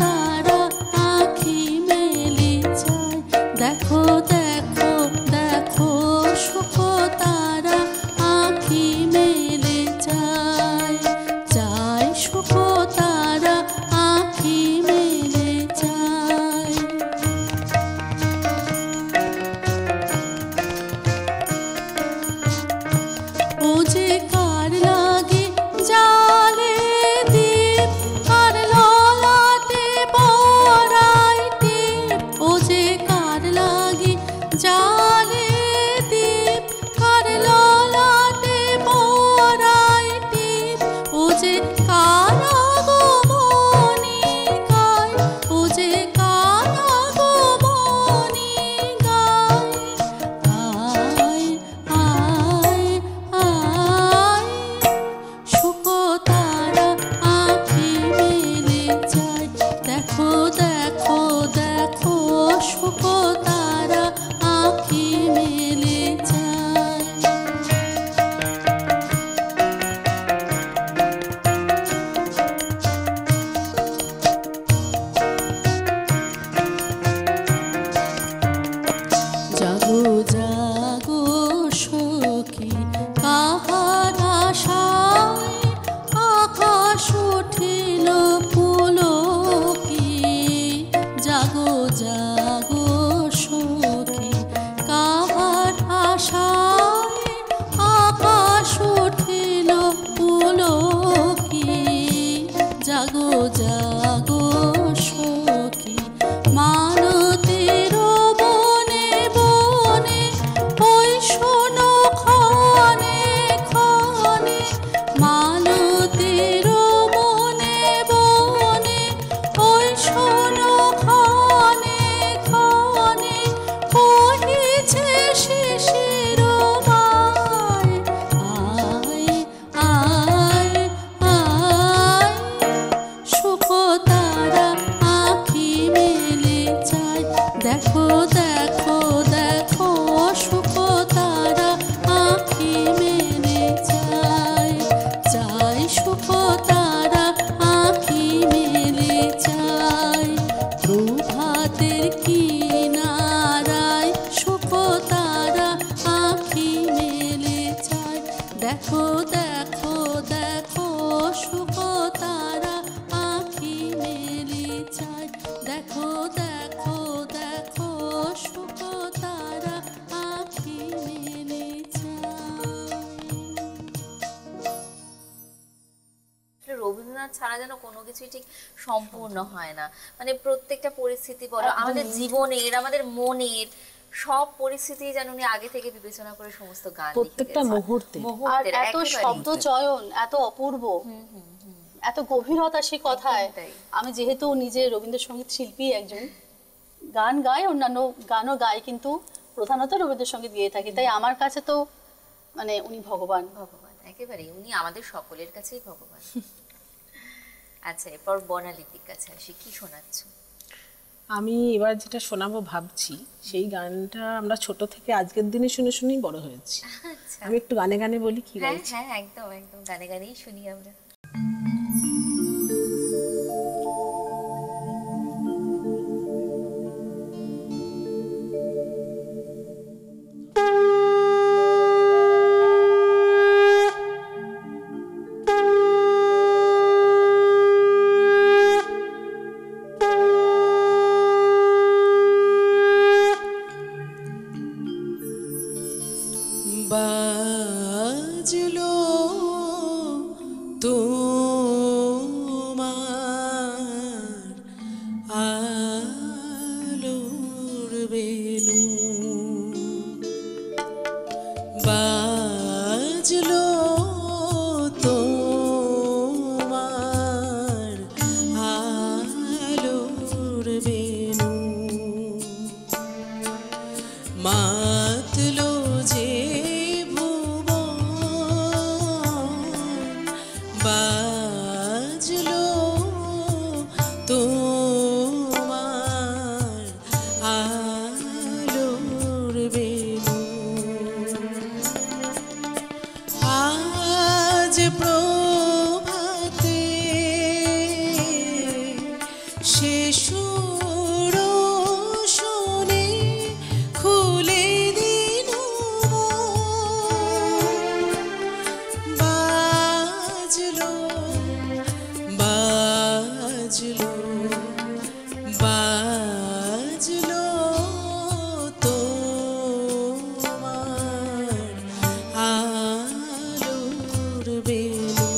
দেখো দেখো সুখ তারা আঁখি মেলে চায় চাই সুখ তারা আঁখি মেলে চায় প্রভাতের কিনারায় সুখ তারা আঁখি মেলে চায় দেখো দেখো দেখো সুখ তারা আঁখি মেলে চায় দেখো দেখো দেখো সুখ তারা আঁখি মেলে চায়। রবীন্দ্রনাথ ছাড়া যেন কোনো কিছুই ঠিক সম্পূর্ণ হয় না, মানে প্রত্যেকটা পরিস্থিতি বলো আমাদের জীবনের, আমাদের মনের সব পরিস্থিতি যেন উনি আগে থেকে বিবেচনা করে সমস্ত গান প্রত্যেকটা মুহূর্তে। আর এত শব্দ চয়ন, এত অপূর্ব, এত গভীরতা সে কথায়। আমি যেহেতু নিজে রবীন্দ্রসঙ্গীত শিল্পী একজন, গান গাই, অন্যান্য গানও গাই, কিন্তু প্রধানত রবীন্দ্রসঙ্গীত গেয়ে থাকি, তাই আমার কাছে তো মানে উনি ভগবান। ভগবান একেবারে, উনি আমাদের সকলের কাছেই ভগবান। আচ্ছা, এরপর বর্ণালীর কাছে আসি, কি শোনাচ্ছ? আমি এবার যেটা শোনাবো ভাবছি, সেই গানটা আমরা ছোট থেকে আজকের দিনে শুনে শুনেই বড় হয়েছি। আচ্ছা, আমি একটু গানে গানে বলি কি হ্যাঁ গাইছি। হ্যাঁ, একদম একদম গানে গানেই শুনি আমরা। বাজলো তোমার আলোর বেনু, বাজলো তোমার আলোর বেনু, মাতলো যে বাজলো তোমার আলোর বেনু, আজ প্রভাতে সে সুর শুনে খুলে দিল বাজলো বাজলো বাজলো তোমার আলোর বেনু।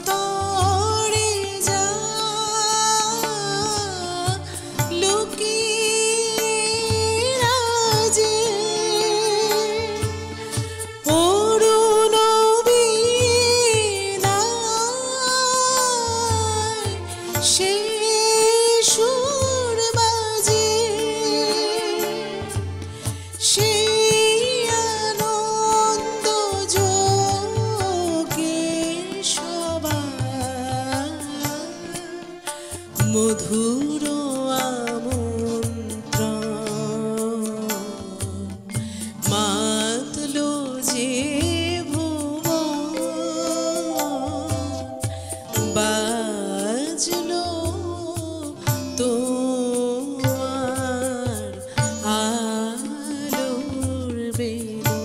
অন্তরে যা লুকিয়ে আছে অরুণ বীণায় সে সুর বাজে, সেই আনন্দ যোগে সবার মধুর আমন্ত্রণ, মাতলো যে ভুবন, বাজলো তোমার আলোর বেনু।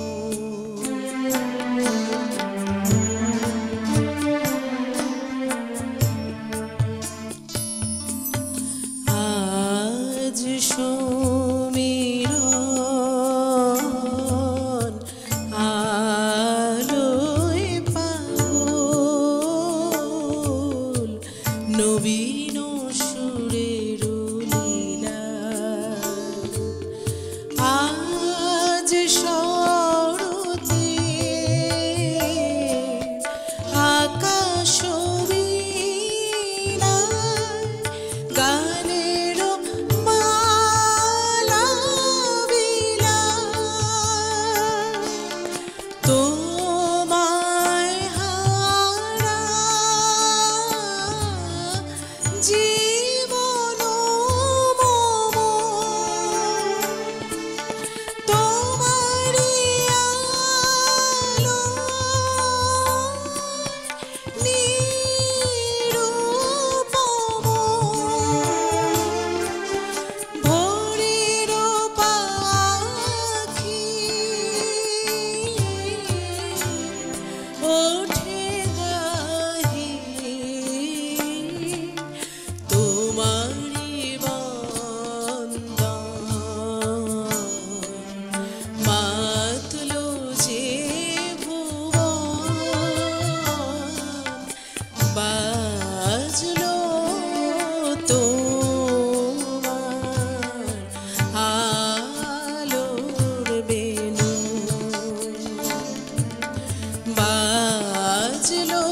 বাজলো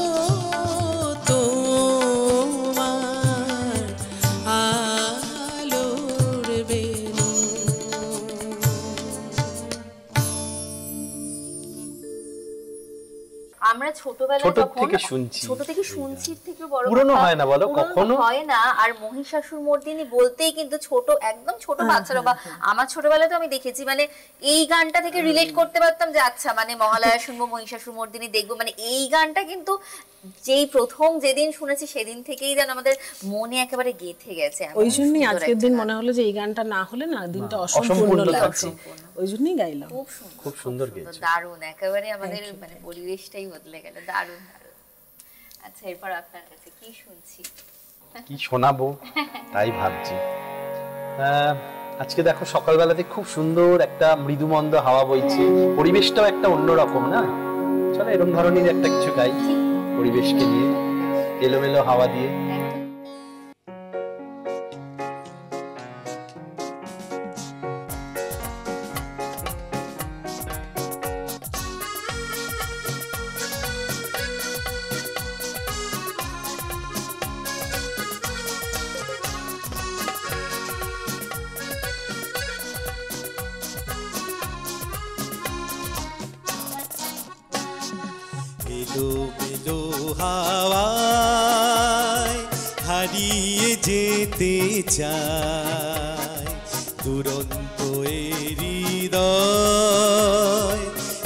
তোমার আলোর বেনু। আমরা ছোটবেলায় ছোট যখন থেকে শুনছি। ছোট থেকে শুনছি থেকে বড় পুরনো কথা, হয় না বলো, পুরনো কখনো? হয় না। আর মহিষাসুর মর্দিনী বলতেই কিন্তু ছোট, একদম ছোট বাচ্চারা বা আমার ছোটবেলায় তো আমি দেখেছি, মানে এই গানটা থেকে রিলেট করতে পারতাম যে আচ্ছা মানে মহালয়া শুনবো, মহিষাসুর মর্দিনী দেখবো, মানে এই গানটা কিন্তু যেই প্রথম যেদিন শুনেছি সেদিন থেকেই যেন আমাদের মনে একেবারে গেঁথে গেছে। এমন ওই জন্যই সুন্দর আজকের একটা দিন গান। মনে হলো যে এই গানটা না হলে না দিনটা অসম্পূর্ণ অসম্পূর্ণ লাগছে। লাগছে, ওই জন্যই গাইলাম। খুব সুন্দর, খুব সুন্দর গেয়েছো। দারুণ, একেবারে আমাদের মানে পরিবেশটাই বদলে গেল, দারুণ দারুণ। আচ্ছা, এরপর আপনার কাছে কি শুনছি? কি শোনাবো তাই ভাবছি। আজকে দেখো সকালবেলাতে খুব সুন্দর একটা মৃদুমন্দ হাওয়া বইছে, পরিবেশটাও একটা অন্যরকম না? চলো এরকম ধরনের একটা কিছু গাই পরিবেশকে নিয়ে, এলোমেলো হাওয়া দিয়ে। এলো মেলো হাওয়ায় হারিয়ে যেতে চায় দুরন্ত হৃদয়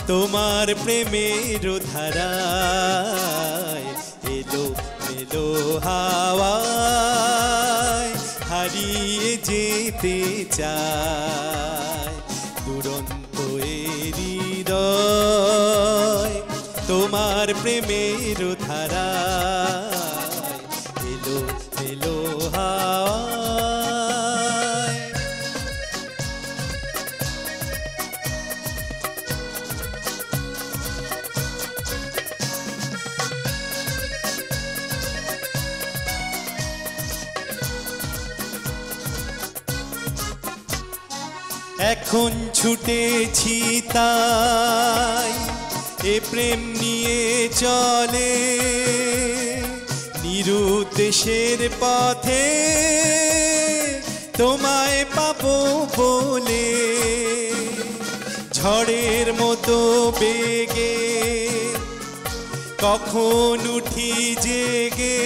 তোমার প্রেমের ধারায়। এলো মেলো হাওয়ায় হারিয়ে যেতে চায় দুরন্ত হৃদয় তোমার প্রেমের ধারায়। এলো এলো হাওয়ায়। এখন ছুটেছি তাই এ প্রেম নিয়ে চলে নিরুদ্দেশের পথে তোমায় পাবো বলে। ঝড়ের মতো বেগে কখন উঠি জেগে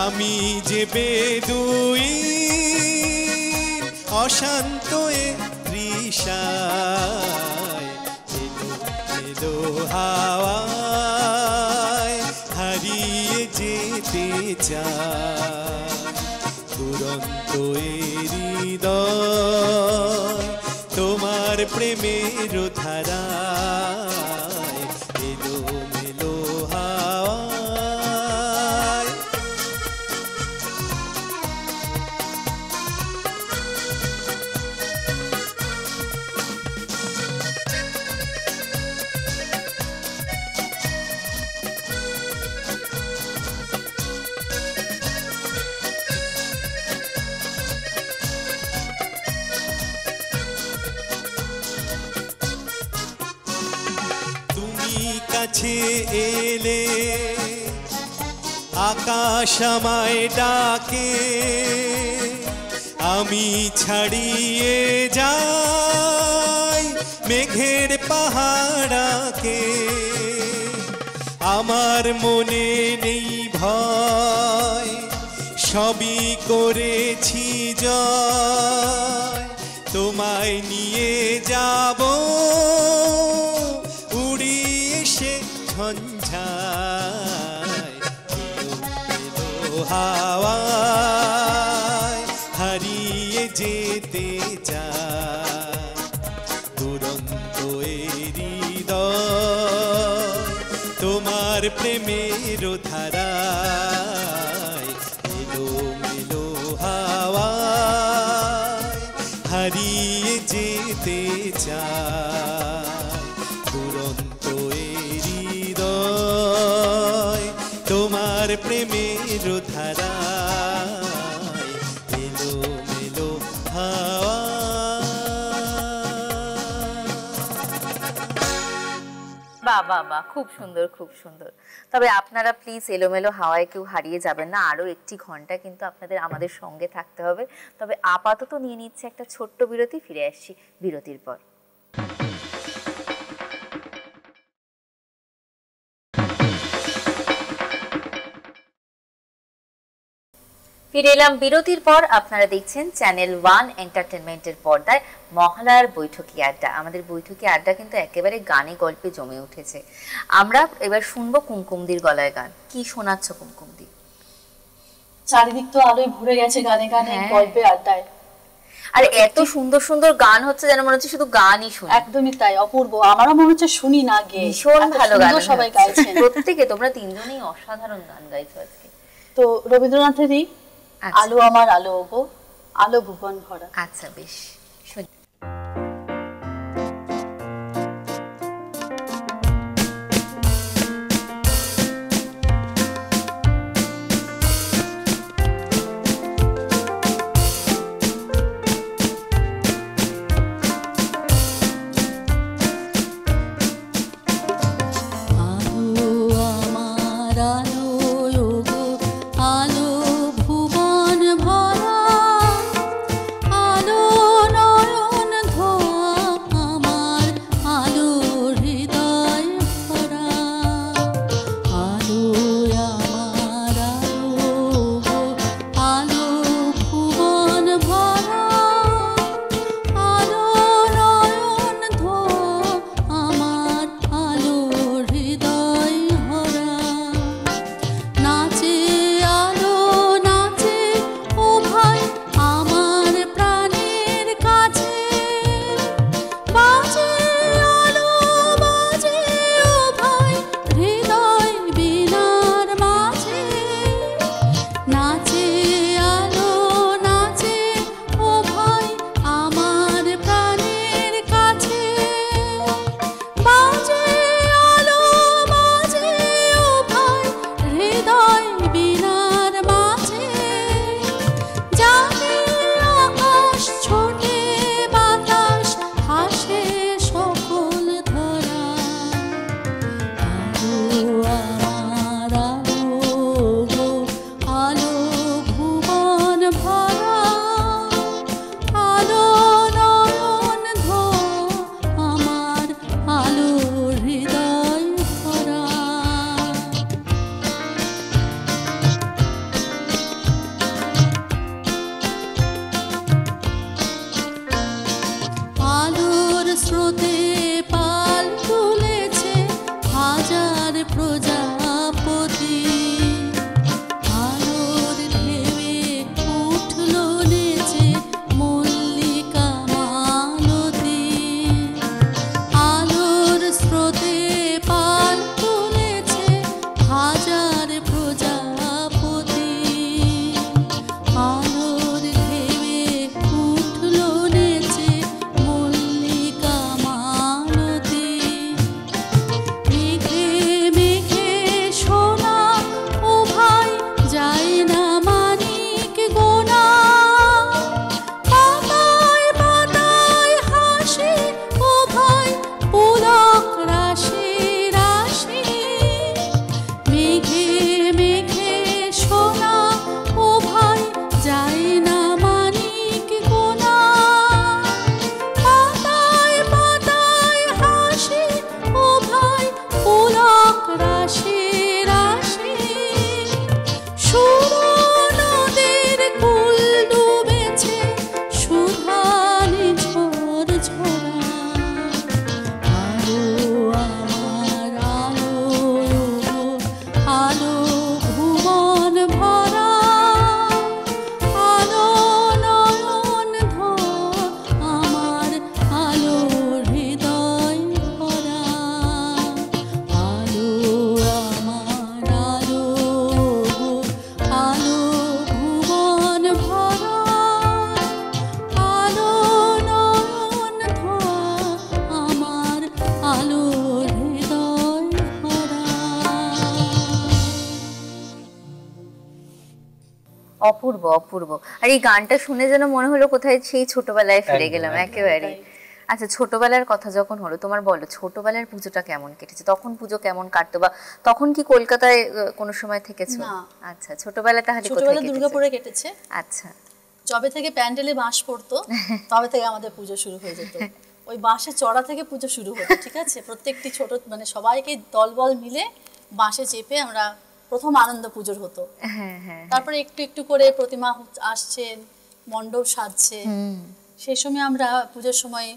আমি যে বেদুইন অশান্ত এ তৃষায়। এলো এলো হাওয়ায় হারিয়ে যেতে চায় দুরন্ত এ হৃদয় তোমার প্রেমের ধারায়। এলো মেলো হাওয়ায়। তুমি কাছে এলে আকাশ আমায় ডাকে আমি ছাড়িয়ে যাই মেঘের পাহাড়াকে। আমার মনে নেই ভয় সবই করেছি জয় তোমায় নিয়ে যাব উড়িয়ে সে ঝঞ্ঝায়। এলো এলো হাওয়ায় হারিয়ে যেতে চায় দুরন্ত এ হৃদয় তোমার প্রেমের ধারায়। এলো মেলো হাওয়ায় হারিয়ে যেতে চায় দুরন্ত এ হৃদয় তোমার প্রেমের ধারায়। এলো মেলো হাওয়ায়। বাহ বাহ বাহ, খুব সুন্দর খুব সুন্দর। তবে আপনারা প্লিজ এলোমেলো হাওয়ায় কেউ হারিয়ে যাবেন না, আরো একটি ঘন্টা কিন্তু আপনাদের আমাদের সঙ্গে থাকতে হবে। তবে আপাতত নিয়ে নিচ্ছে একটা ছোট্ট বিরতি, ফিরে আসছি বিরতির পর। ফিরে এলাম বিরতির পর। আপনারা দেখছেন চ্যানেল 1 এন্টারটেনমেন্টের পর্দায় মহালয়ার বৈঠকি আড্ডা। আমাদের বৈঠকি আড্ডা কিন্তু একেবারে গানে গল্পে জমে উঠেছে। আমরা এবার শুনবো কুমকুমদির গলায় গান। কি শোনাচ্ছ কুমকুমদি? চারিদিক তো আলোয় ভরে গেছে গানে গানে, গল্পে আড্ডায়। আর এত সুন্দর সুন্দর গান হচ্ছে যেন মনে হচ্ছে শুধু গানই শুনি। একদমই তাই, অপূর্ব। আমারও মনে হচ্ছে শুনি না গে, ভীষণ ভালো গান সবাই গাইছেন। প্রত্যেকে, তোমরা তিনজনেই অসাধারণ গান গাইছো আজকে। তো রবীন্দ্রনাথেরই আলো আমার আলো গো, আলো ভুবন ভরা। আচ্ছা বেশ, শুনি। অপূর্ব অপূর্ব। আর এই গানটা শুনে যেন মনে হলো কোথায় সেই ছোটবেলায় ফিরে গেলাম একেবারে। আচ্ছা, ছোটবেলার কথা যখন হলো, তোমার বলো ছোটবেলার পুজোটা কেমন কেটেছে, তখন পুজো কেমন কাটতো, বা তখন কি কলকাতায় কোনো সময় থেকেছো? না। আচ্ছা, ছোটবেলা তাহলে কোথায় ছোটবেলা কেটেছে? দুর্গাপুরে কেটেছে। আচ্ছা, যবে থেকে প্যান্ডেলে বাঁশ পড়তো তবে থেকে আমাদের পুজো শুরু হয়ে যেত। ওই বাঁশে চড়া থেকে পুজো শুরু হতো, ঠিক আছে? প্রত্যেকটি ছোট মানে সবাইকে দলবল মিলে বাঁশে চেপে আমরা প্রথম আনন্দ পুজোর হতো। হ্যাঁ হ্যাঁ। তারপরে একটু একটু করে প্রতিমা আসছেন, মণ্ডপ সাজছে, সেই সময় আমরা পুজোর সময়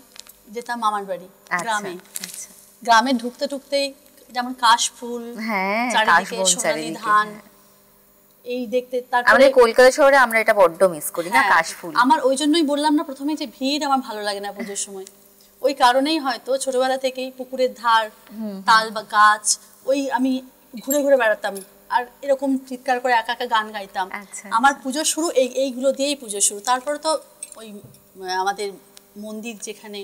যেতাম মামার বাড়ি গ্রামে। আচ্ছা, গ্রামে ঢুকতে ঢুকতেই যেমন কাশ ফুল, হ্যাঁ, চারিদিকে কাশবন সোনালী চারিদিকে, ধান, হ্যাঁ। এই দেখতে। তারপরে আমাদের কলকাতা শহরে আমরা এটা বড্ড মিস করি না, হ্যাঁ, কাশফুল। আমার ওই জন্যই বললাম না প্রথমে যে ভিড় আমার ভালো লাগে না পুজোর সময়। ওই কারণেই হয়তো ছোটবেলা থেকেই পুকুরের ধার, তাল বা গাছ, ওই আমি ঘুরে ঘুরে বেড়াতাম আর এরকম চিৎকার করে একা একা গান গাইতাম। আচ্ছা, আমার পুজো শুরু এইগুলো দিয়েই পুজো শুরু। তারপরে তো ওই আমাদের মন্দির যেখানে,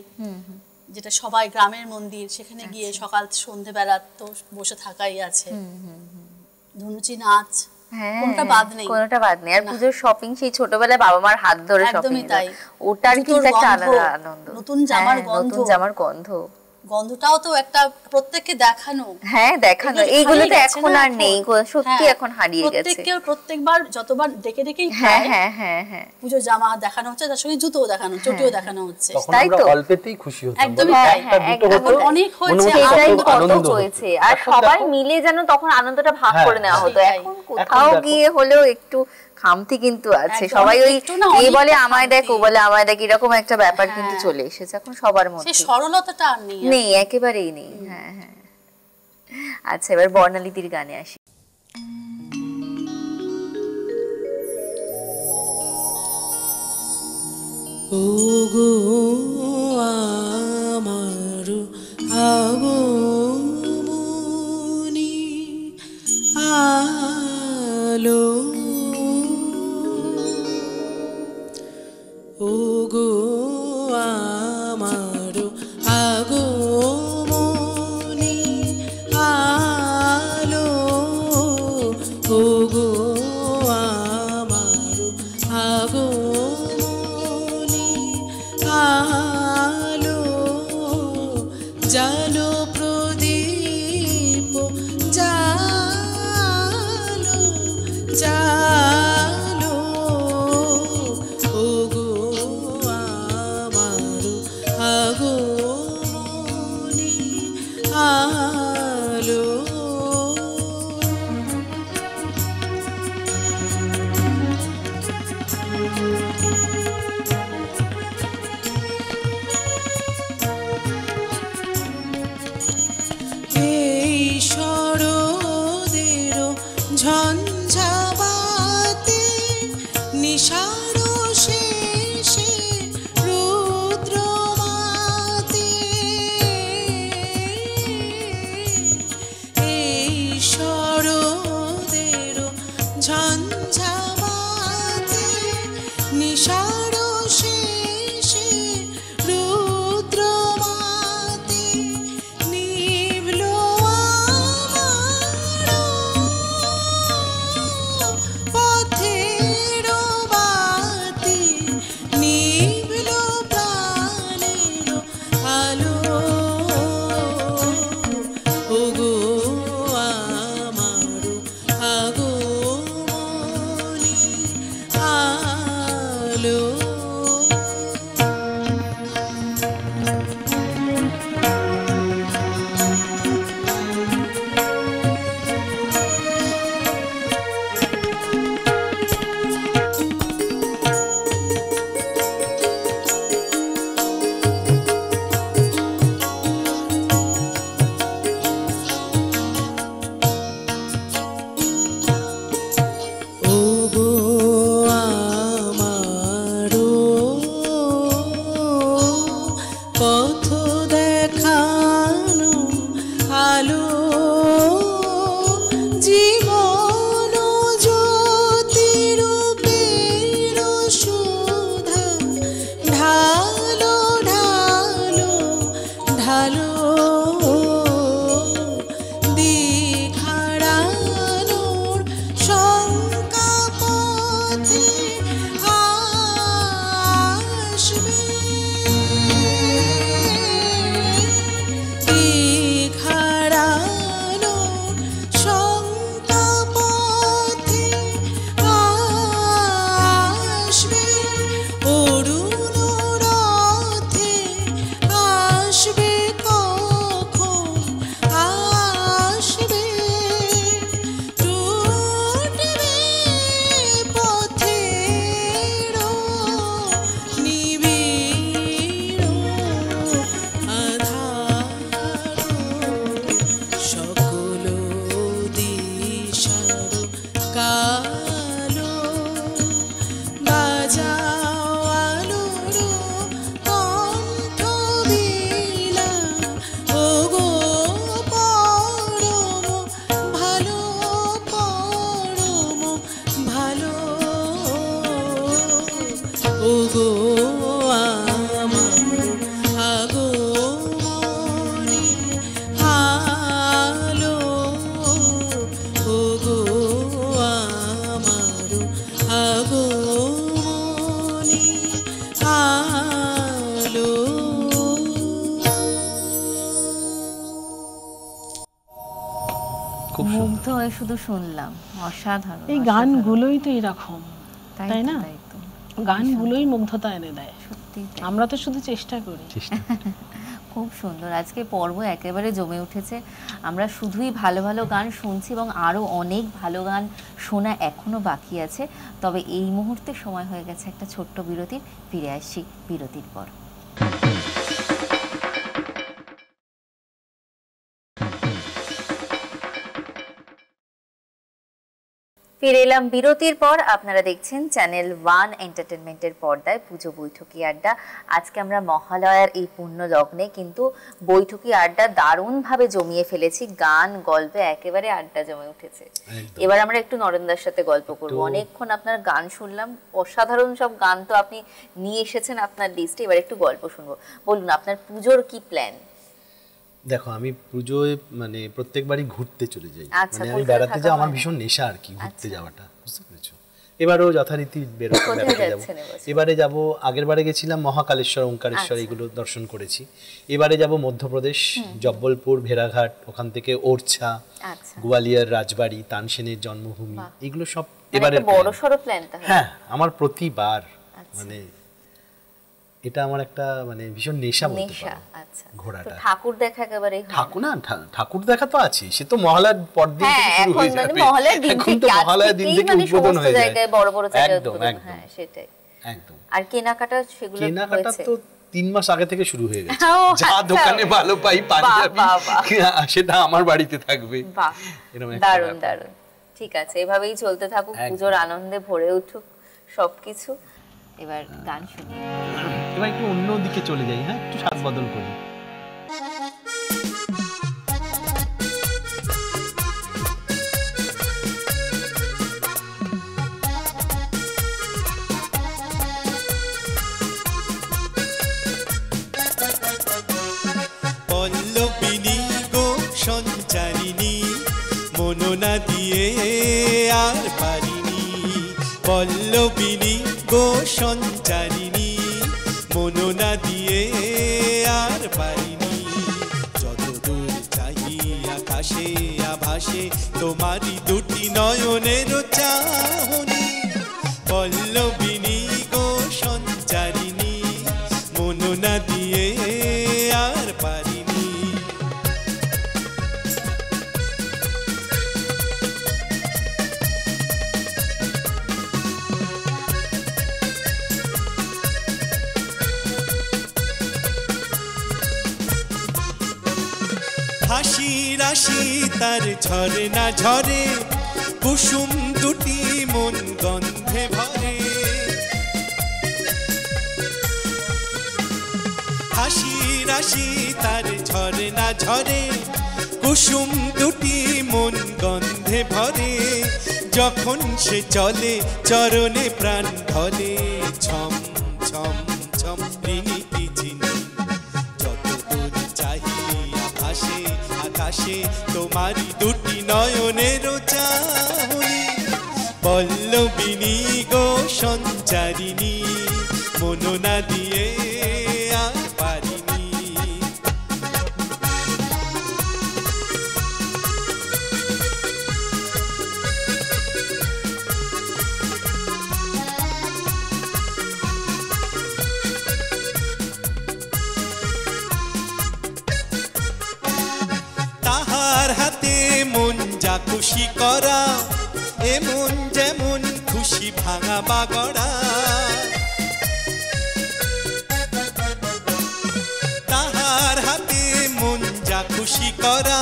যেটা সবাই গ্রামের মন্দির, সেখানে গিয়ে সকাল সন্ধেবেলা তো বসে থাকাই আছে। ধুনুচি নাচ, হ্যাঁ, কোনটা বাদ নেই, কোনটা বাদ নেই। আর পুজোর শপিং সেই ছোটবেলায় বাবা মার হাত ধরে শপিং, একদমই তাই। ওটার জুতোর কিন্তু একটা গন্ধ, আলাদা আনন্দ। নতুন জামার হ্যাঁ, গন্ধ, নতুন জামার গন্ধ, গন্ধটাও তো একটা প্রত্যেককে দেখানো। হ্যাঁ, দেখানো, এগুলো এইগুলো তো হারিয়ে গেছে এখন না আর নেই, সত্যি হ্যাঁ, এখন হারিয়ে গেছে। প্রত্যেকবার যতবার ডেকে ডেকেই হ্যাঁ খায়, হ্যাঁ হ্যাঁ হ্যাঁ, পুজো জামা দেখানো হচ্ছে, তার সঙ্গে জুতোও দেখানো, চটিও দেখানো হচ্ছে। তখন তাই আমরা তো? অল্পেতেই খুশি হতাম, একদমই বলো? তাই, একটা হ্যাঁ, দুটো একদম হতো, অনেক মনে হয়েছে, হতো সেটাই কত কত আনন্দ হয়েছে। হতো। আর এখন সবাই দেখো, মিলে যেন তখন আনন্দটা ভাগ হ্যাঁ, করে নেওয়া হতো। সেটাই। এখন এখন কোথাও দেখো, গিয়ে হলেও একটু খামতি কিন্তু আছে, একদম, সবাই ওই একটু না, এ বলে অনেকটা আমায় দেখ, ও খামতি। বলে আমায় দেখ, এরকম একটা ব্যাপার কিন্তু হ্যাঁ। চলে এসেছে এখন সবার সেই মধ্যে। সরলতাটা আর নেই। নেই, একেবারেই নেই। হ্যাঁ হ্যাঁ। আচ্ছা, এবার বর্ণালীদির গানে আসি। ওগো আমার আগমনী আলো, ওগো আমার আগমনী আলো, ওগো আমার আগমনী আলো, জালো প্রদীপ জালো জালো, ওগো আমার আগমনী আলো। এই শরদের ঝঞ্ঝাবাতে নিশার শেষে রুদ্র মাতে, এই শরদের ঝঞ্ঝাবাতে নিশার শেষে রুদ্র মাতে, নিভলো আমার পথের বাতি, নিভলো প্রাণের আলো, ওগো আমার কালো বাজাও আলোর কণ্ঠ বিলা ওগো পরম ভালো পরম ভালো ওগো আমার আগো মনে আলো ওগো আমার আগো মনে আলো। খুব মুগ্ধ হয়ে শুধু শুনলাম, অসাধারণ। এই গানগুলোই তো এরকম, তাই না? তাই তো, গানগুলোই মুগ্ধতা এনে দেয়। সত্যি তাই। আমরা তো শুধু চেষ্টা করি। চেষ্টা খুব সুন্দর, আজকে পর্ব একেবারে জমে উঠেছে। আমরা শুধুই ভালো ভালো গান শুনছি এবং আরও অনেক ভালো গান শোনা এখনো বাকি আছে। তবে এই মুহূর্তে সময় হয়ে গেছে একটা ছোট্ট বিরতির। ফিরে আসছি বিরতির পর। ফিরে এলাম বিরতির পর। আপনারা দেখছেন চ্যানেল 1 এন্টারটেনমেন্টের পর্দায় পুজো বৈঠকি আড্ডা। আজকে আমরা মহালয়ার এই পুণ্য লগ্নে কিন্তু বৈঠকি আড্ডা দারুণভাবে জমিয়ে ফেলেছি। গান গল্পে একেবারে আড্ডা জমে উঠেছে। এবার আমরা একটু নরেন্দার সাথে গল্প করব। অনেকক্ষণ আপনার গান শুনলাম, অসাধারণ সব গান তো আপনি নিয়ে এসেছেন আপনার লিস্টে। এবার একটু গল্প শুনবো। বলুন আপনার পুজোর কি প্ল্যান? দেখো, আমি পুজোয় মানে প্রত্যেকবারই ঘুরতে চলে যাই। আচ্ছা, মানে আমি কলকাতা বেড়াতে থাকা যাওয়া আমার হয় না? ভীষণ নেশা আর কি, ঘুরতে আচ্ছা। যাওয়াটা, বুঝতে পেরেছো? এবারও যথারীতি বেরোতে কোথায় যাবো। যাচ্ছেন এবছর? এবারে যাব, আগের বারে গেছিলাম মহাকালেশ্বর, ওঙ্কারেশ্বর, আচ্ছা। এগুলো দর্শন করেছি। এবারে যাব মধ্যপ্রদেশ, জব্বলপুর, ভেড়াঘাট, ওখান থেকে ওরছা, আচ্ছা, গোয়ালিয়র রাজবাড়ি, তানসেনের জন্মভূমি, এগুলো সব মানে এবারে একটা বড় সড়ো প্ল্যান তাহলে। হ্যাঁ, আমার প্রতিবার আচ্ছা। মানে এটা আমার একটা মানে ভীষণ নেশা বলতে নেশা। পারো আচ্ছা, তো ঘোড়াটা। ঠাকুর দেখা একেবারে ঠাকুর না, ঠাকুর দেখা তো আছে, সে তো মহালয়ার পরদিন হ্যাঁ, থেকে শুরু এখন হয়ে মানে যাবে। মহালয়ার দিন এখন তো থেকে, আজ মহালয়ার দিন থেকেই থেকে মানে উদ্বোধন সমস্ত হয়ে যায়। জায়গায় বড় বড় জায়গায় একদম উদ্বোধন। একদম হ্যাঁ, সেটাই। একদম। আর কেনাকাটা সেগুলো কেনাকাটা হয়েছে? তো 3 মাস আগে থেকে শুরু হয়ে গেছে। ও, যা আচ্ছা। দোকানে ভালো পাই পাঞ্জাবি, বাহ, বাহ। সেটা আমার বাড়িতে থাকবে। বাহ, এরকম একটা দারুণ ব্যাপার। দারুণ। ঠিক আছে, এভাবেই চলতে থাকুক, একদম। পুজোর আনন্দে ভরে উঠুক সবকিছু। এবার গান শুনি। এবার একটু অন্য দিকে চলে যাই, হ্যাঁ, একটু স্বাদ বদল করি। পল্লবিনী গো সঞ্চারিণী, মননা দিয়ে আর পারিনি। পল্লবিনী গো সঞ্চারিণী, মননা দিয়ে আর পারিনি। যতদূর চাহি আকাশে আভাসে তোমারই দুটি নয়নের চাহনি। পল্লবিনী গো সঞ্চারিণী, মননা দিয়ে আর পারিনি। হাসি রাশি তার ঝরে না ঝরে, কুসুম দুটি মন গন্ধে ভরে। হাসি রাশি তার ঝরে না ঝরে, কুসুম দুটি মন গন্ধে ভরে। যখন সে চলে চরণে প্রাণ ঢলে, ছম ছম ছম রিনিতি ঝিনি। যতদূর চাহি আকাশে আকাশে তোমারই দুটি নয়নের চাহনি। পল্লবিনী গো সঞ্চারিণী, মননা দিয়ে আর পারিনি। তাহার হাতে মন যা খুশি করা, এমন যেমন খুশি ভাঙা বাগড়া। তাহার হাতে মন যা খুশি করা,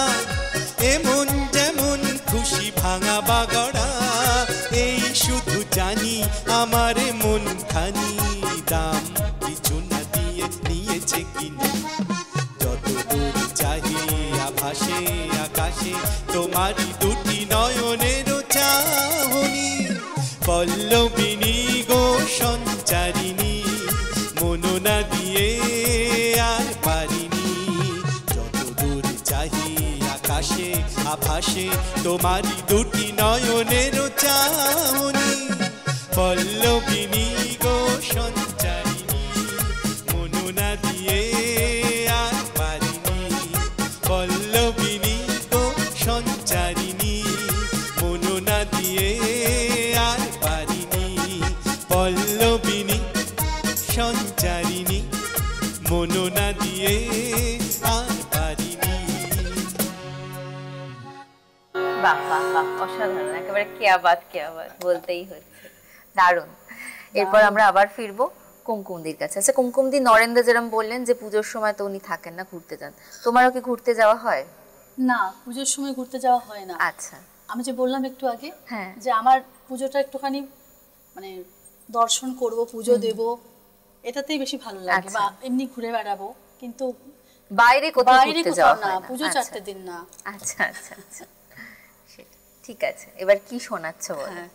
এমন যেমন খুশি ভাঙা বাগড়া। আমার মন খানি দাম কিছু না দিয়ে নিয়েছে কিনে যত দূর চাহি আভাসে আকাশে তোমারই দুটি নয়নের চাহনি পল্লবিনী গো সঞ্চারিণী মনো না দিয়ে আর পারিনি যত দূর চাহি আকাশে আভাসে তোমারই দুটি নয়নের চাহনি পল্লবিনী গো সঞ্চারিণী মনো না দিয়ে আর পারিনি পল্লবিনী গো সঞ্চারিণী মনো না দিয়ে আর পারিনি পল্লবিনী সঞ্চারিণী মনো না দিয়ে আর পারিনি। বাহ বাহ বাহ, অসাধারণ, একেবারে কেয়া বাত বলতেই হচ্ছে, দারুণ। এরপর আমরা আবার ফিরবো কুমকুমদির কাছে। আচ্ছা কুমকুমদি, নরেন্দ্র যেরকম বললেন যে পুজোর সময় তো উনি থাকেন না, ঘুরতে যান, তোমারও কি ঘুরতে যাওয়া হয়? না, পুজোর সময় ঘুরতে যাওয়া হয় না। আচ্ছা, আমি যে বললাম একটু আগে হ্যাঁ, যে আমার পুজোটা একটুখানি মানে দর্শন করব, পুজো দেব, এটাতেই বেশি ভালো লাগে, বা এমনি ঘুরে বেড়াবো, কিন্তু বাইরে কোথাও ঘুরতে যাওয়া হয় না। পুজো 4 দিন না। আচ্ছা আচ্ছা আচ্ছা, ঠিক আছে। এবার কি শোনাচ্ছ বলো? হ্যাঁ,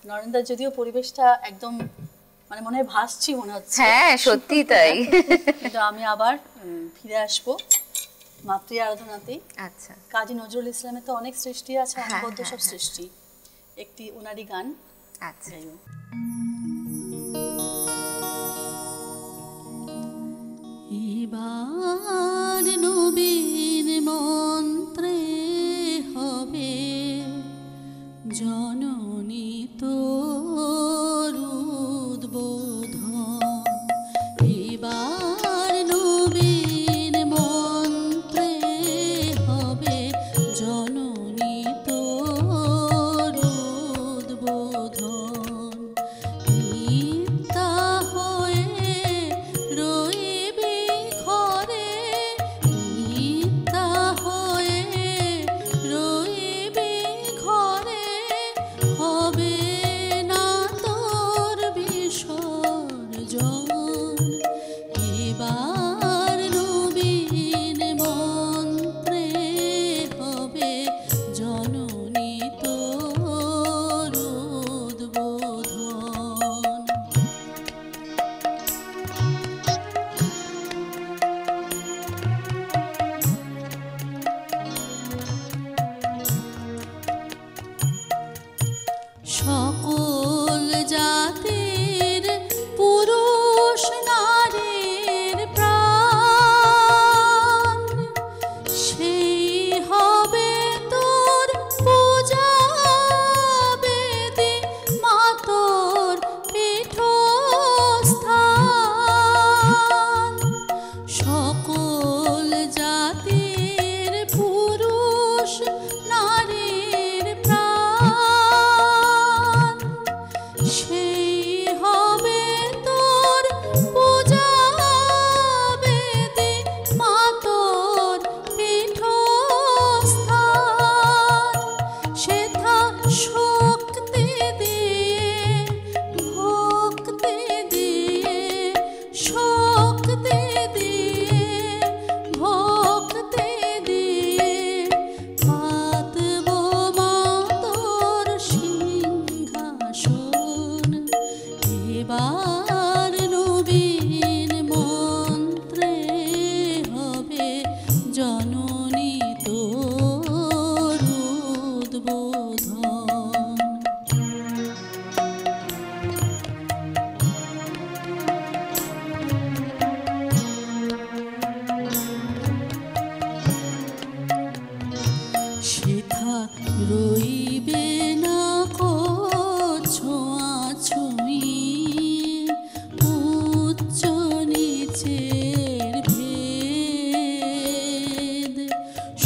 নরেন্দ্র যদিও পরিবেশটা একদম মানে মনে হয় ভাসছি মনে হচ্ছে। হ্যাঁ সত্যি তাই। কিন্তু আমি আবার ফিরে আসবো মাতৃ আরাধনাতেই। আচ্ছা, কাজী নজরুল ইসলামের তো অনেক সৃষ্টি আছে, অনবদ্য সব সৃষ্টি, একটি ওনারই গান। আচ্ছা, এবার নবীন মন্ত্রে হবে জননী তোর উদ্বোধন। এবার নবীন মন্ত্রে হবে জননী তোর উদ্বোধন। নিত্যা হয়ে রইবি ঘরে, নিত্যা হয়ে রইবি ঘরে, হবে না তোর বিসর্জন। এবার নবীন মন্ত্রে হবে জননী তোর উদ্বোধন। সকল জাতির পুরুষ নারীর প্রাণ, সেই হবে তোর পূজা বেদী, মা তোর পীঠস্থান। সকল জাতির পুরুষ নারীর প্রাণ, সেই হবে তোর পূজা বেদী, মা তোর পীঠস্থান। সেথা শক্তি দিয়ে ভক্তি দিয়ে, শক্তি দিয়ে ভক্তি দিয়ে, পাতব মা তোর সিংহাসন। এবার নবীন মন্ত্রে হবে জননী তোর উদ্বোধন। সেথা রইবে না কো ছোঁয়াছুঁয়ি, উচ্চ নিচের ভেদ,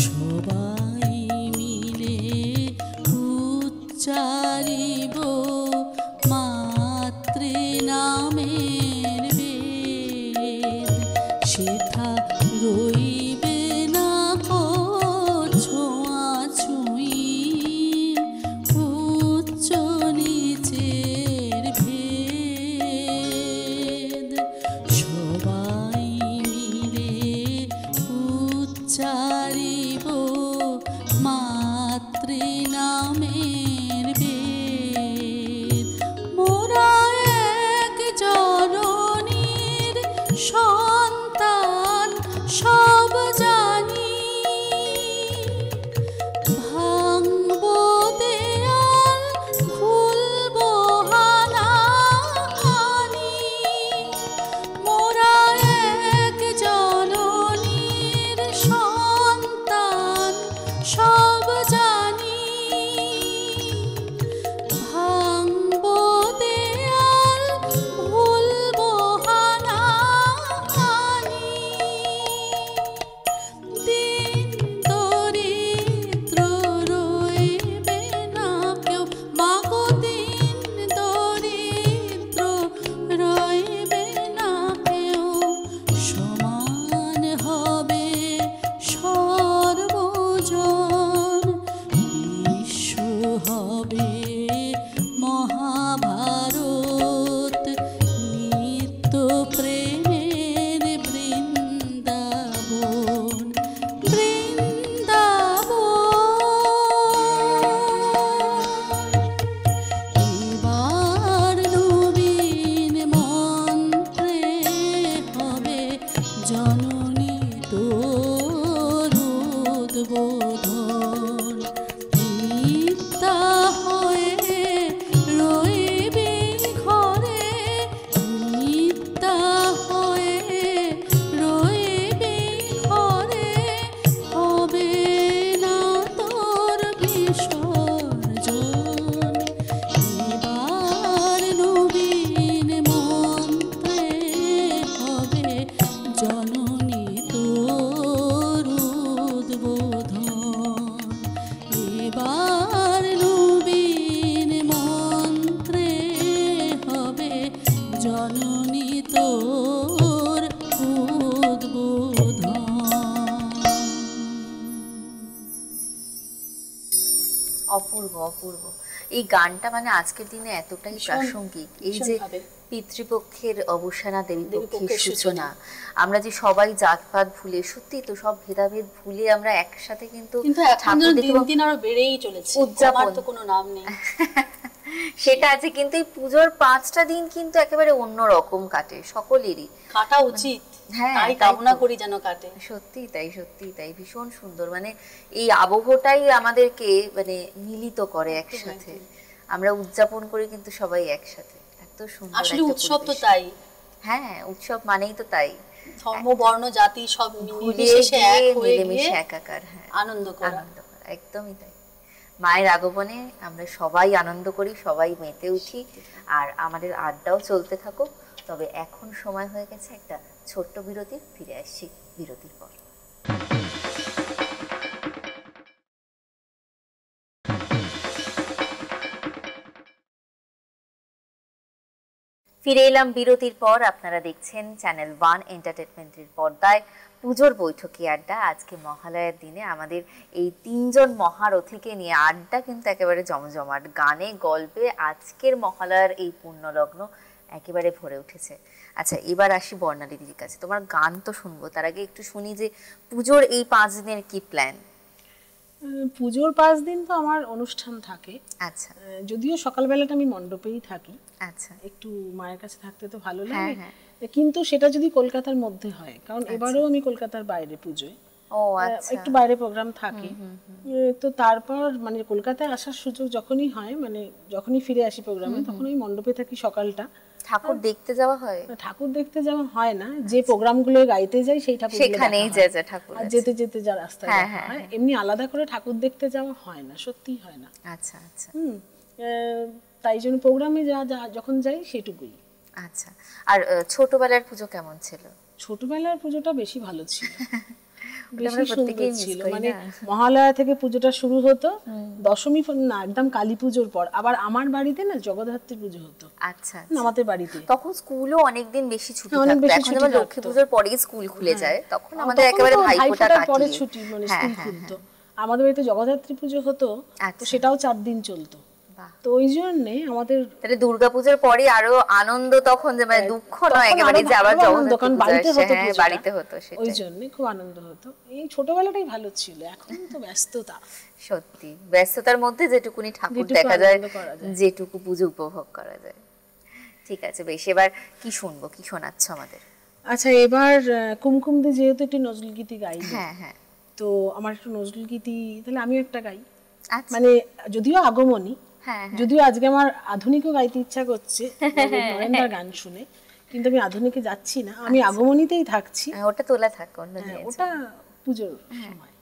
সবাই মিলে উচ্চারিব মাতৃ নামের বেদ। সেথা রইবে না কো ছোঁয়াছুঁয়ি, উচ্চ নিচের ভেদ। অপূর্ব অপূর্ব। এই গানটা মানে আজকের দিনে এতটাই প্রাসঙ্গিক, এই যে ভীষণভাবে। পিতৃপক্ষের অবসানা দেবীপক্ষের সূচনা, আমরা যে সবাই জাতপাত ভুলে, সত্যি তো সব ভেদাভেদ ভুলে আমরা একসাথে কিন্তু কিন্তু এখন ঠাকুর যেন দেখতে দিন দিন আরো বেড়েই চলেছে, উদযাপন। আমার তো কোনো নাম নেই। সেটা আছে, কিন্তু এই পুজোর 5টা দিন কিন্তু একেবারে অন্য রকম কাটে সকলেরই। কাটা উচিত, হ্যাঁ, তাই তাই কামনা তো। করি যেন কাটে। সত্যি তাই, সত্যি তাই, ভীষণ সুন্দর। মানে এই আবহটাই আমাদেরকে মানে মিলিত করে একসাথে, আমরা উদযাপন করি কিন্তু সবাই একসাথে। এত সুন্দর আসলে একটা উৎসব তো পরিবেশ। তাই, হ্যাঁ, উৎসব মানেই তো তাই, ধর্ম বর্ণ জাতি সব ভুলিয়ে মিলেমিশে এক গিয়ে হয়ে মিলেমিশে গিয়ে একাকার। হ্যাঁ, আনন্দ করা। আনন্দ করা, একদমই তাই। মায়ের আগমনে আমরা সবাই আনন্দ করি, সবাই মেতে উঠি, আর আমাদের আড্ডাও চলতে থাকুক। তবে এখন সময় হয়ে গেছে একটা ছোট্ট বিরতির, ফিরে আসছি বিরতির পর। ফিরে এলাম বিরতির পর। আপনারা দেখছেন চ্যানেল 1 এন্টারটেনমেন্টের পর্দায় পুজোর বৈঠকি আড্ডা। আজকে মহালয়ার দিনে আমাদের এই 3জন মহারথীকে নিয়ে আড্ডা কিন্তু একেবারে জমজমাট, গানে গল্পে আজকের মহালয়ার এই পুণ্যলগ্ন একেবারে ভরে উঠেছে। আচ্ছা, এবার আসি বর্ণালী দিদির কাছে। তোমার গান তো শুনবো, তার আগে একটু শুনি যে পুজোর এই 5 দিনের কি প্ল্যান? পুজোর 5 দিন তো আমার অনুষ্ঠান থাকে। আচ্ছা যদিও সকালবেলাটা আমি মণ্ডপেই থাকি, আচ্ছা, একটু মায়ের কাছে থাকতে তো ভালো হ্যাঁ, লাগে, হ্যাঁ। কিন্তু সেটা যদি কলকাতার মধ্যে হয়, কারণ এবারেও আমি কলকাতার বাইরে পুজোয়, ও আচ্ছা, একটু বাইরে প্রোগ্রাম থাকে, তো তারপর মানে কলকাতায় আসার সুযোগ যখনই হয়, মানে যখনই ফিরে আসি প্রোগ্রামে, তখন আমি মণ্ডপে থাকি সকালটা। ঠাকুর দেখতে যাওয়া হয়? ঠাকুর দেখতে যাওয়া হয় না, যে প্রোগ্রামগুলো গাইতে যাই সেই ঠাকুর সেখানেই যে যে ঠাকুর আর আছে। যেতে যেতে যা রাস্তায় হ্যাঁ, দেখা হ্যাঁ, হয়, এমনি আলাদা করে ঠাকুর দেখতে যাওয়া হয় না, সত্যি হয় না। আচ্ছা আচ্ছা তাই জন্য প্রোগ্রামে যা যা যখন যাই সেটুকুই। আচ্ছা। আর ছোটবেলার পুজো কেমন ছিল? ছোটবেলার পুজোটা বেশি ভালো ছিল, আমরা বেশি সুন্দর প্রত্যেকেই miss ছিল। করি মানে না? মহালয়া থেকে পুজোটা শুরু হতো, দশমী না একদম কালী পুজোর পর আবার আমার বাড়িতে না জগদ্ধাত্রী পুজো হতো। আচ্ছা আমাদের বাড়িতে তখন স্কুলও অনেকদিন বেশি ছুটি অনেক থাকতো। বেশি এখন ছুটি আবার লক্ষ্মী থাকতো। পুজোর পরেই স্কুল খুলে যায়, তখন আমাদের তখন একেবারে তো ভাইফোঁটা পরে কাটিয়ে। ছুটি, মানে হ্যাঁ, স্কুল হ্যাঁ, খুলতো। আমাদের বাড়িতে জগদ্ধাত্রী পুজো হতো, তো আচ্ছা। সেটাও 4 দিন চলতো। বাহ। তো ওই জন্যে আমাদের তাহলে দুর্গাপূজার পরে আরো আনন্দ, তখন যে মানে দুঃখ নয় একেবারে যে আবার আনন্দ, কারণ বাড়িতে হতো হ্যাঁ, পুজোটা। বাড়িতে হতো, ওই সেটাই। জন্য খুব আনন্দ হতো। এই ছোটবেলাটাই ভালো ছিল, এখন তো ব্যস্ততা। সত্যি ব্যস্ততার মধ্যে যেটুকুনি ঠাকুর যেটুকু দেখা যায়, আনন্দ করা যায়। যেটুকু পুজো উপভোগ করা যায়। ঠিক আছে, বেশ, এবার কি শুনবো, কি শোনাচ্ছ আমাদের? আচ্ছা, এবার কুমকুম দি যেহেতু একটি নজরুল গীতি গাইল, হ্যাঁ হ্যাঁ, তো আমার একটু নজরুল গীতি, তাহলে আমিও একটা গাই। আচ্ছা, মানে যদিও আগমনী, হ্যাঁ হ্যাঁ, যদিও আজকে আমার আধুনিকও গাইতে ইচ্ছা করছে নরেন্দার গান শুনে, কিন্তু আমি আধুনিকে যাচ্ছি না, আমি আগমনীতেই থাকছি। হ্যাঁ, ওটা তোলা থাক অন্য হ্যাঁ, দিন। ওটা পুজোর সময়।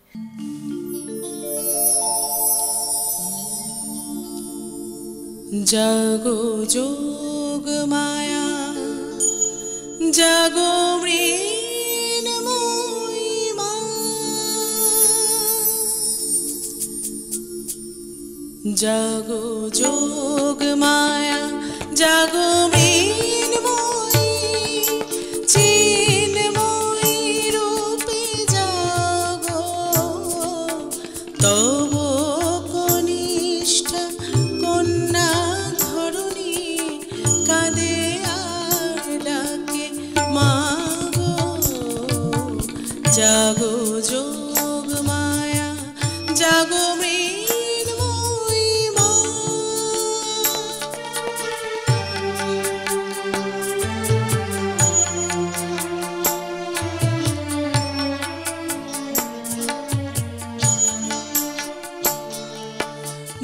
জাগো যোগ মায়া, জাগো মৃন্ময়ী মা, জাগো যোগ মায়া, জাগো মৃন্ময়ী, চিন্ময়ী রূপে জাগো, তব কনিষ্ঠ কন্যা ধরণী কাঁদে আর ডাকে মাগো, জাগো যোগ মায়া, জাগো মৃন্ময়ী মা।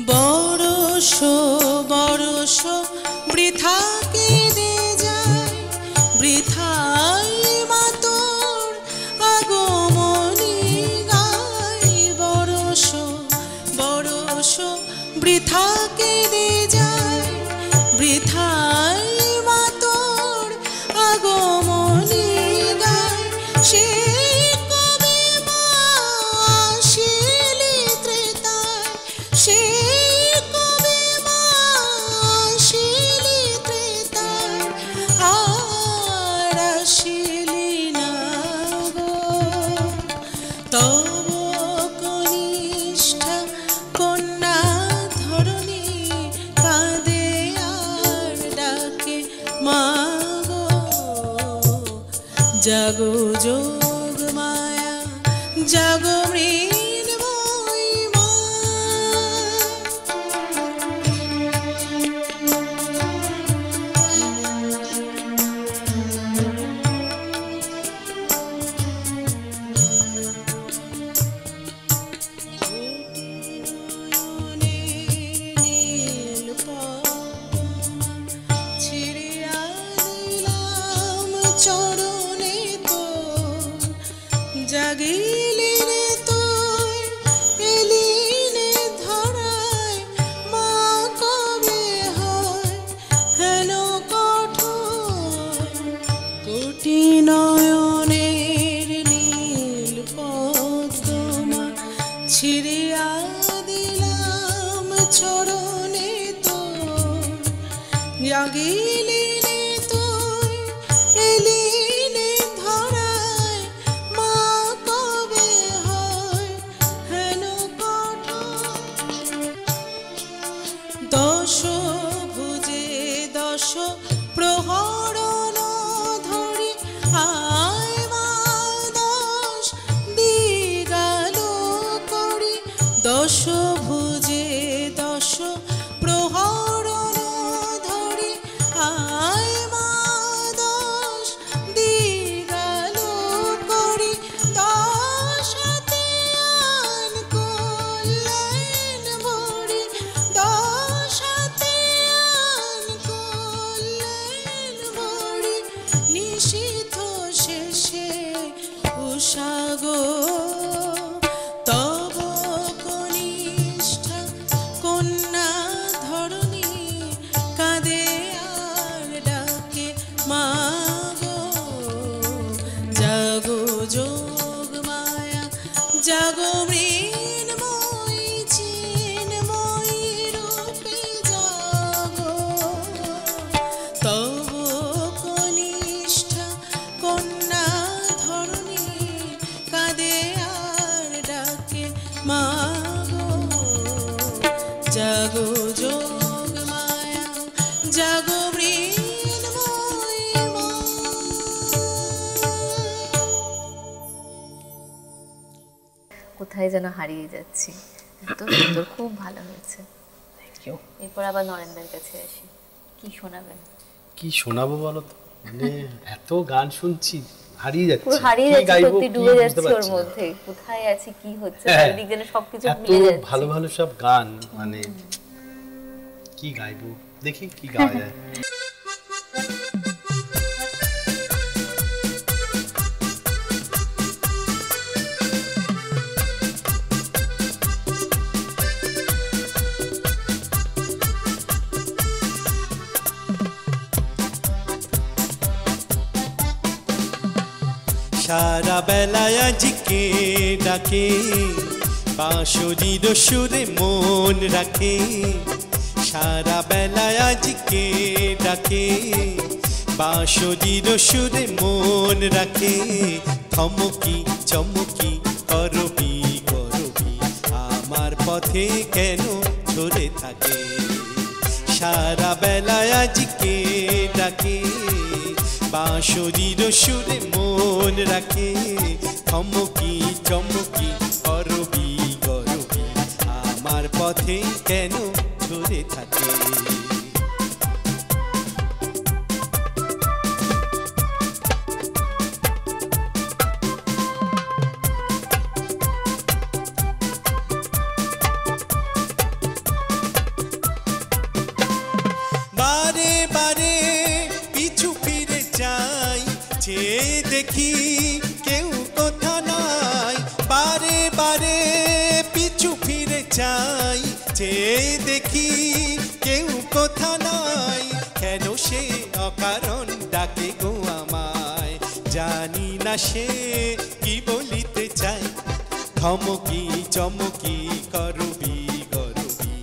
বরষ বরষ বৃথা কেঁদে যায়, বৃথাই মা তোর আগমনী গায়, বরষ বরষ বৃথা কেঁদে যায়, বৃথাই মা তোর আগমনী গায়, সে কবে মা আসিলি ত্রেতায়, সে কবে মা আসিলি ত্রেতায়, আর আসিলি না গো, তব কনিষ্ঠ কন্যা জাগো যোগ মায়া জাগো মৃন্ময়ী মা। নীল পদ্মা ছিড়িয়া দিলাম চরণে তোর, জাগিলি রে তুই এলি রে ধরায়, মা কবে হয় হেন কঠোর, কোটি নয়নের নীল পদ্মা ছিড়িয়া দিলাম চরণে তোর, জাগিলি রে তুই এলি রে ধরায়, মা কবে হয় হেন কঠোর। দশ ভুজে দশ প্রহরণ ধরি আয় মা দশ দিগালো করি, দশ ভুজে দশ প্রহরণ ধরি আয় মা দশ দিগালো করি, দশ হাতে আন করলেন ভরি, দশ হাতে আন করলেন ভরি, নিশীথ শেষে উষাগো তব কনিষ্ঠা কন্যা ধরণী কাঁদে আর ডাকে মাগো, জাগো যোগ মায়া জাগো মৃন্ময়ী চিন্ময়ী রূপে জাগো, তব কনিষ্ঠা কন্যা ধরণী কাঁদে আর ডাকে মাগো, জাগো যোগ মায়া জাগো মৃন্ময়ী মা। কোথায় যেন হারিয়ে যাচ্ছি। এত সুন্দর, খুব ভালো হয়েছে। এরপর আবার নরেন্দ্রের কাছে আসি, কি শোনাবেন? কি শোনাবো বলো তো, মানে এত গান শুনছি হারিয়ে যাচ্ছে, পুরো হারিয়ে কি যাচ্ছে, গাইবো, সত্যি কি ডুবে বুঝতে যাচ্ছে ওর পারছি না। মধ্যে, কোথায় আছে কি হচ্ছে হ্যাঁ, চারিদিক যেন সবকিছু এত মিলে যাচ্ছে। ভালো ভালো সব গান, মানে কি গাইবো, দেখি কি গাওয়া যায়। সারা বেলায় আজকে ডাকে, বাঁশরীর সুরে মন রাখে, সারা বেলায় আজকে ডাকে, বাঁশরীর সুরে মন রাখে, থমকি চমকি করবি করবি আমার পথে কেন ধরে থাকে, সারা বেলায় আজকে ডাকে, বাঁশরীর সুরে মন রাখে, থমকি চমকি করবি করবি আমার পথে কেন ধরে থাকে। বারে বারে পিছু ফিরে যাই, চেয়ে দেখি কেউ কোথা নাই, বারে বারে পিছু ফিরে যাই, চেয়ে দেখি কেউ কোথা নাই, কেন সে অকারণ ডাকে গো আমায়, জানি না সে কি বলিতে চায়, থমকি চমকি করবি করবি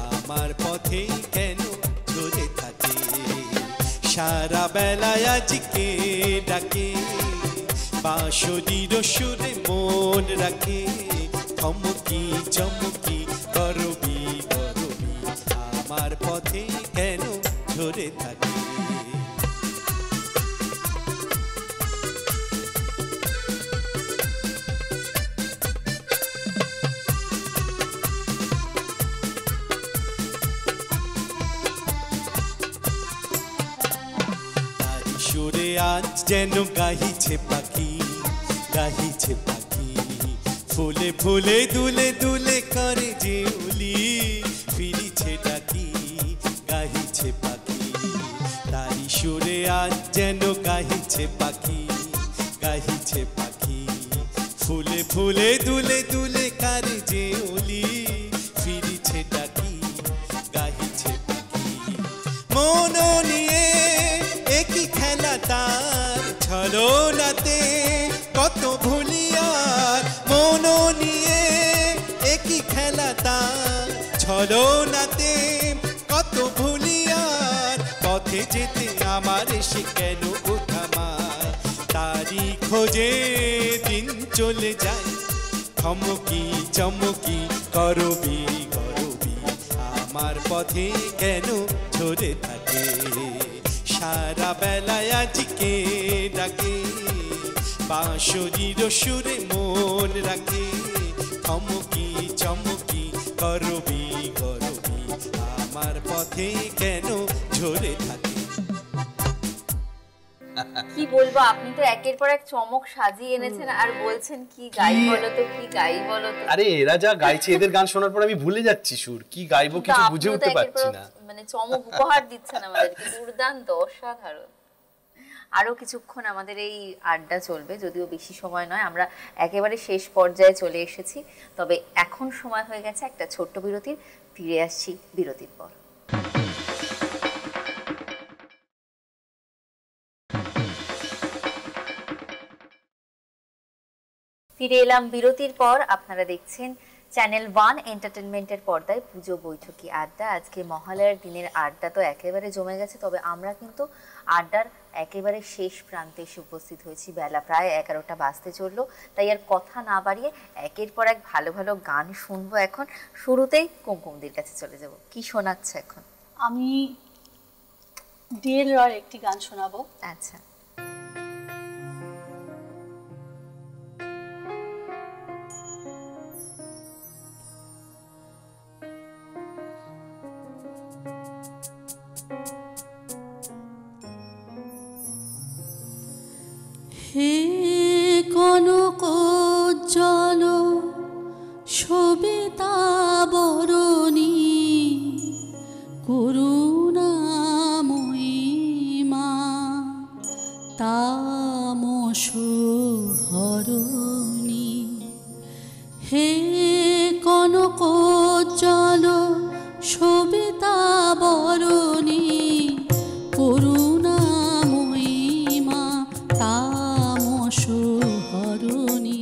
আমার পথে কেন ধরে থাকে, সারা বেলায় আজকে ডাকে, বাঁশরীর সুরে মন রাখে, থমকি চমকি করবি করবি আমার পথে কেন ধরে থাকে। আজ যেন গাহিছে পাখি, গাহিছে পাখি। ফুলে ফুলে দুলে দুলে করে যে উলি, ফিরিছে ডাকি, গাহিছে পাখি। তারি সুরে আজ যেন গাহিছে পাখি, গাহিছে পাখি। ফুলে ফুলে দুলে দুলে করে যে উলি, ফিরিছে ডাকি, গাহিছে পাখি। মন নিয়ে একই খেলা তার, ছলনাতে কত ভুলিয়ার। মন নিয়ে একই খেলা তার, ছলনাতে কত ভুলিয়ার। পথে যেতে আমার সে কেন ওঠামার, তারি খোঁজে দিন চলে যায়। থমকি চমকি করবি করবি, আমার পথে কেন ঝরে থাকে। সারা বেলায় আজকে ডাকে, বাঁশরীর সুরে মন রাখে। থমকি চমকি করবি করবি, আমার পথে কেন ঝরে থাকে। কি বলবো, আপনি তো একের পর এক চমক সাজিয়ে এনেছেন আর বলছেন কি গাই বলো তো, কি গাই বলো তো। আরে এরা যা গাইছে, এদের গান শোনার পর আমি ভুলে যাচ্ছি সুর, কি গাইবো কিছু বুঝে উঠতে পারছি না। মানে চমক উপহার দিচ্ছেন আমাদেরকে, দুর্দান্ত, অসাধারণ। আরো কিছুক্ষণ আমাদের এই আড্ডা চলবে, যদিও বেশি সময় নয়, আমরা একেবারে শেষ পর্যায়ে চলে এসেছি। তবে এখন সময় হয়ে গেছে একটা ছোট্ট বিরতির। ফিরে আসছি বিরতির পর। ফিরে এলাম বিরতির পর। আপনারা দেখছেন চ্যানেল 1 এন্টারটেনমেন্টের পর্দায় পুজো বৈঠকি আড্ডা। আজকে মহালয়ার দিনের আড্ডা তো একেবারে জমে গেছে, তবে আমরা কিন্তু আড্ডার একেবারে শেষ প্রান্তে এসে উপস্থিত হয়েছি। বেলা প্রায় 11টা বাজতে চললো, তাই আর কথা না বাড়িয়ে একের পর এক ভালো ভালো গান শুনবো। এখন শুরুতেই কুমকুমদির কাছে চলে যাব। কি শোনাচ্ছে এখন? আমি ডিএল রয়ের একটি গান শোনাবো। আচ্ছা, হে কনকোজ্জ্বল সবিতা বরণী, করুণাময়ী মা তামস হরণী। হে কনকোজ্জ্বল সবিতা বরণী, করুণাময়ী মা তামস হরণী।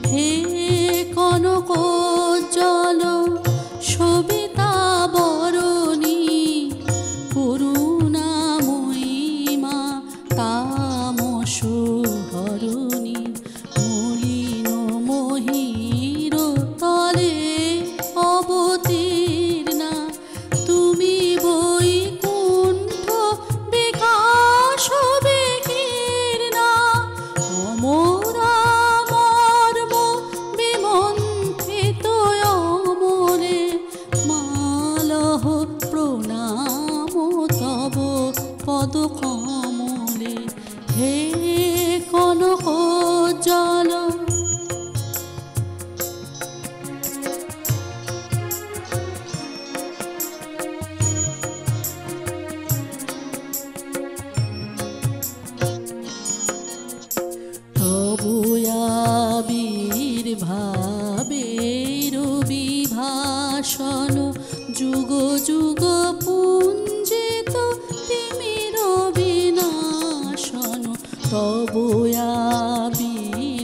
হে কনকোজ্জ্বল সবিতা বরণী, করুণাময়ী মা তামস হরণী। মলিন মহির তলে অবতীর্ণা, তুমি বৈকুণ্ঠ বিকাশ বিকীর্ণা। অমরা মর্ম বিমন্থিত অমরে, মালহ প্রণাম তব পদ কমলে। হে কনকোজ্জ্বল আবির্ভাবের বিভাসন, যুগ যুগ পুঞ্জিত তিমির বিনাশন। তব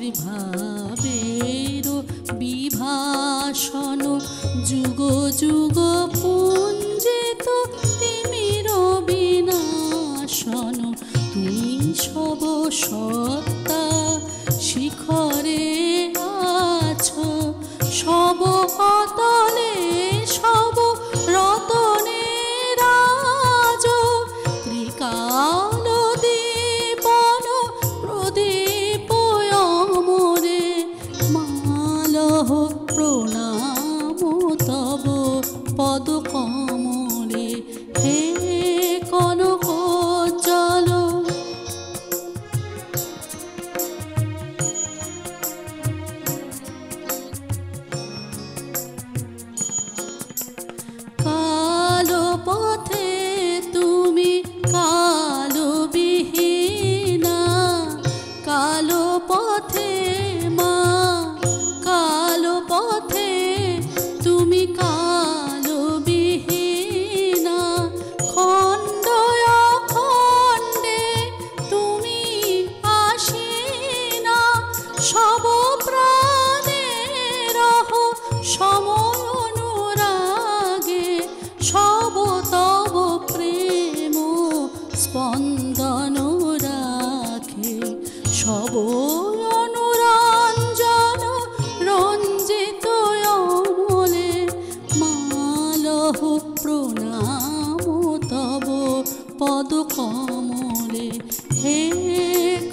আবির্ভাবের বিভাসন, যুগ যুগ পুঞ্জিত তিমির বিনাশন। তুই সব সত্তা শিখরে আছো, সব অতলে সব রতনে রাজ। ত্রিকাল দীপন প্রদীপ অমরে, মালহ প্রণাম তব পদ কমলে। হে কনকোজ্জ্বল সব তব প্রেম স্পন্দন রাখে, সব অনুরঞ্জন রঞ্জিত অমলে, মালহ প্রণাম তব পদ কমলে, হে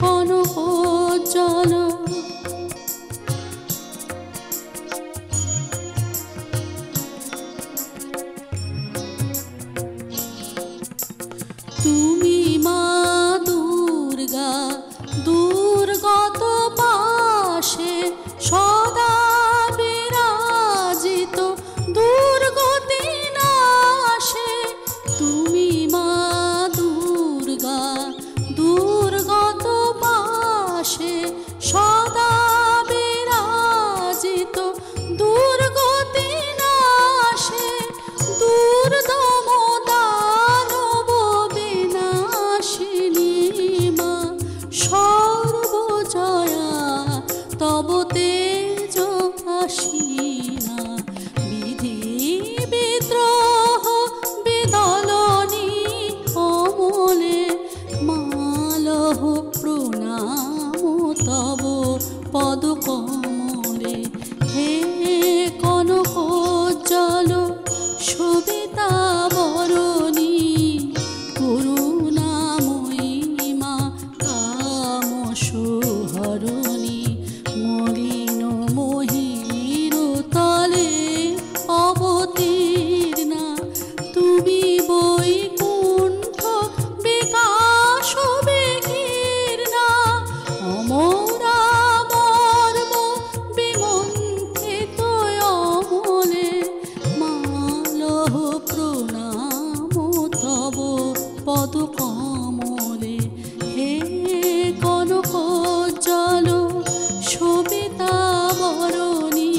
কনকোজ্জ্বল। তুমি মা দুর্গা দুর্গত পাশে সদা বিরাজিত দুর্গতি নাশে, তুমি মা দুর্গা দুর্গত পাশে সদা বিরাজিত দুর্গতি নাশে, দুর্দম দানব বিনাশিনী মা সর্বজয়া, তব তেজ আসিনা বিধি বিদ্রোহ বিদলনী অমলে, মালহ প্রণাম তব পদ কমলে, হে কনকোজ্জ্বল সবিতা বরণী, করুণাময়ী মা কামসুহরণী, মলিন মোহির তলে অবতীর্ণা, তুমি বৈকুণ্ঠ বিকাশ বিকীর্ণা, অমরা মর্ম বিমন্থিত অমলে, মালহ প্রণাম তব পদ কমলে, হে কনকোজ্জ্বল সবিতা বরণী,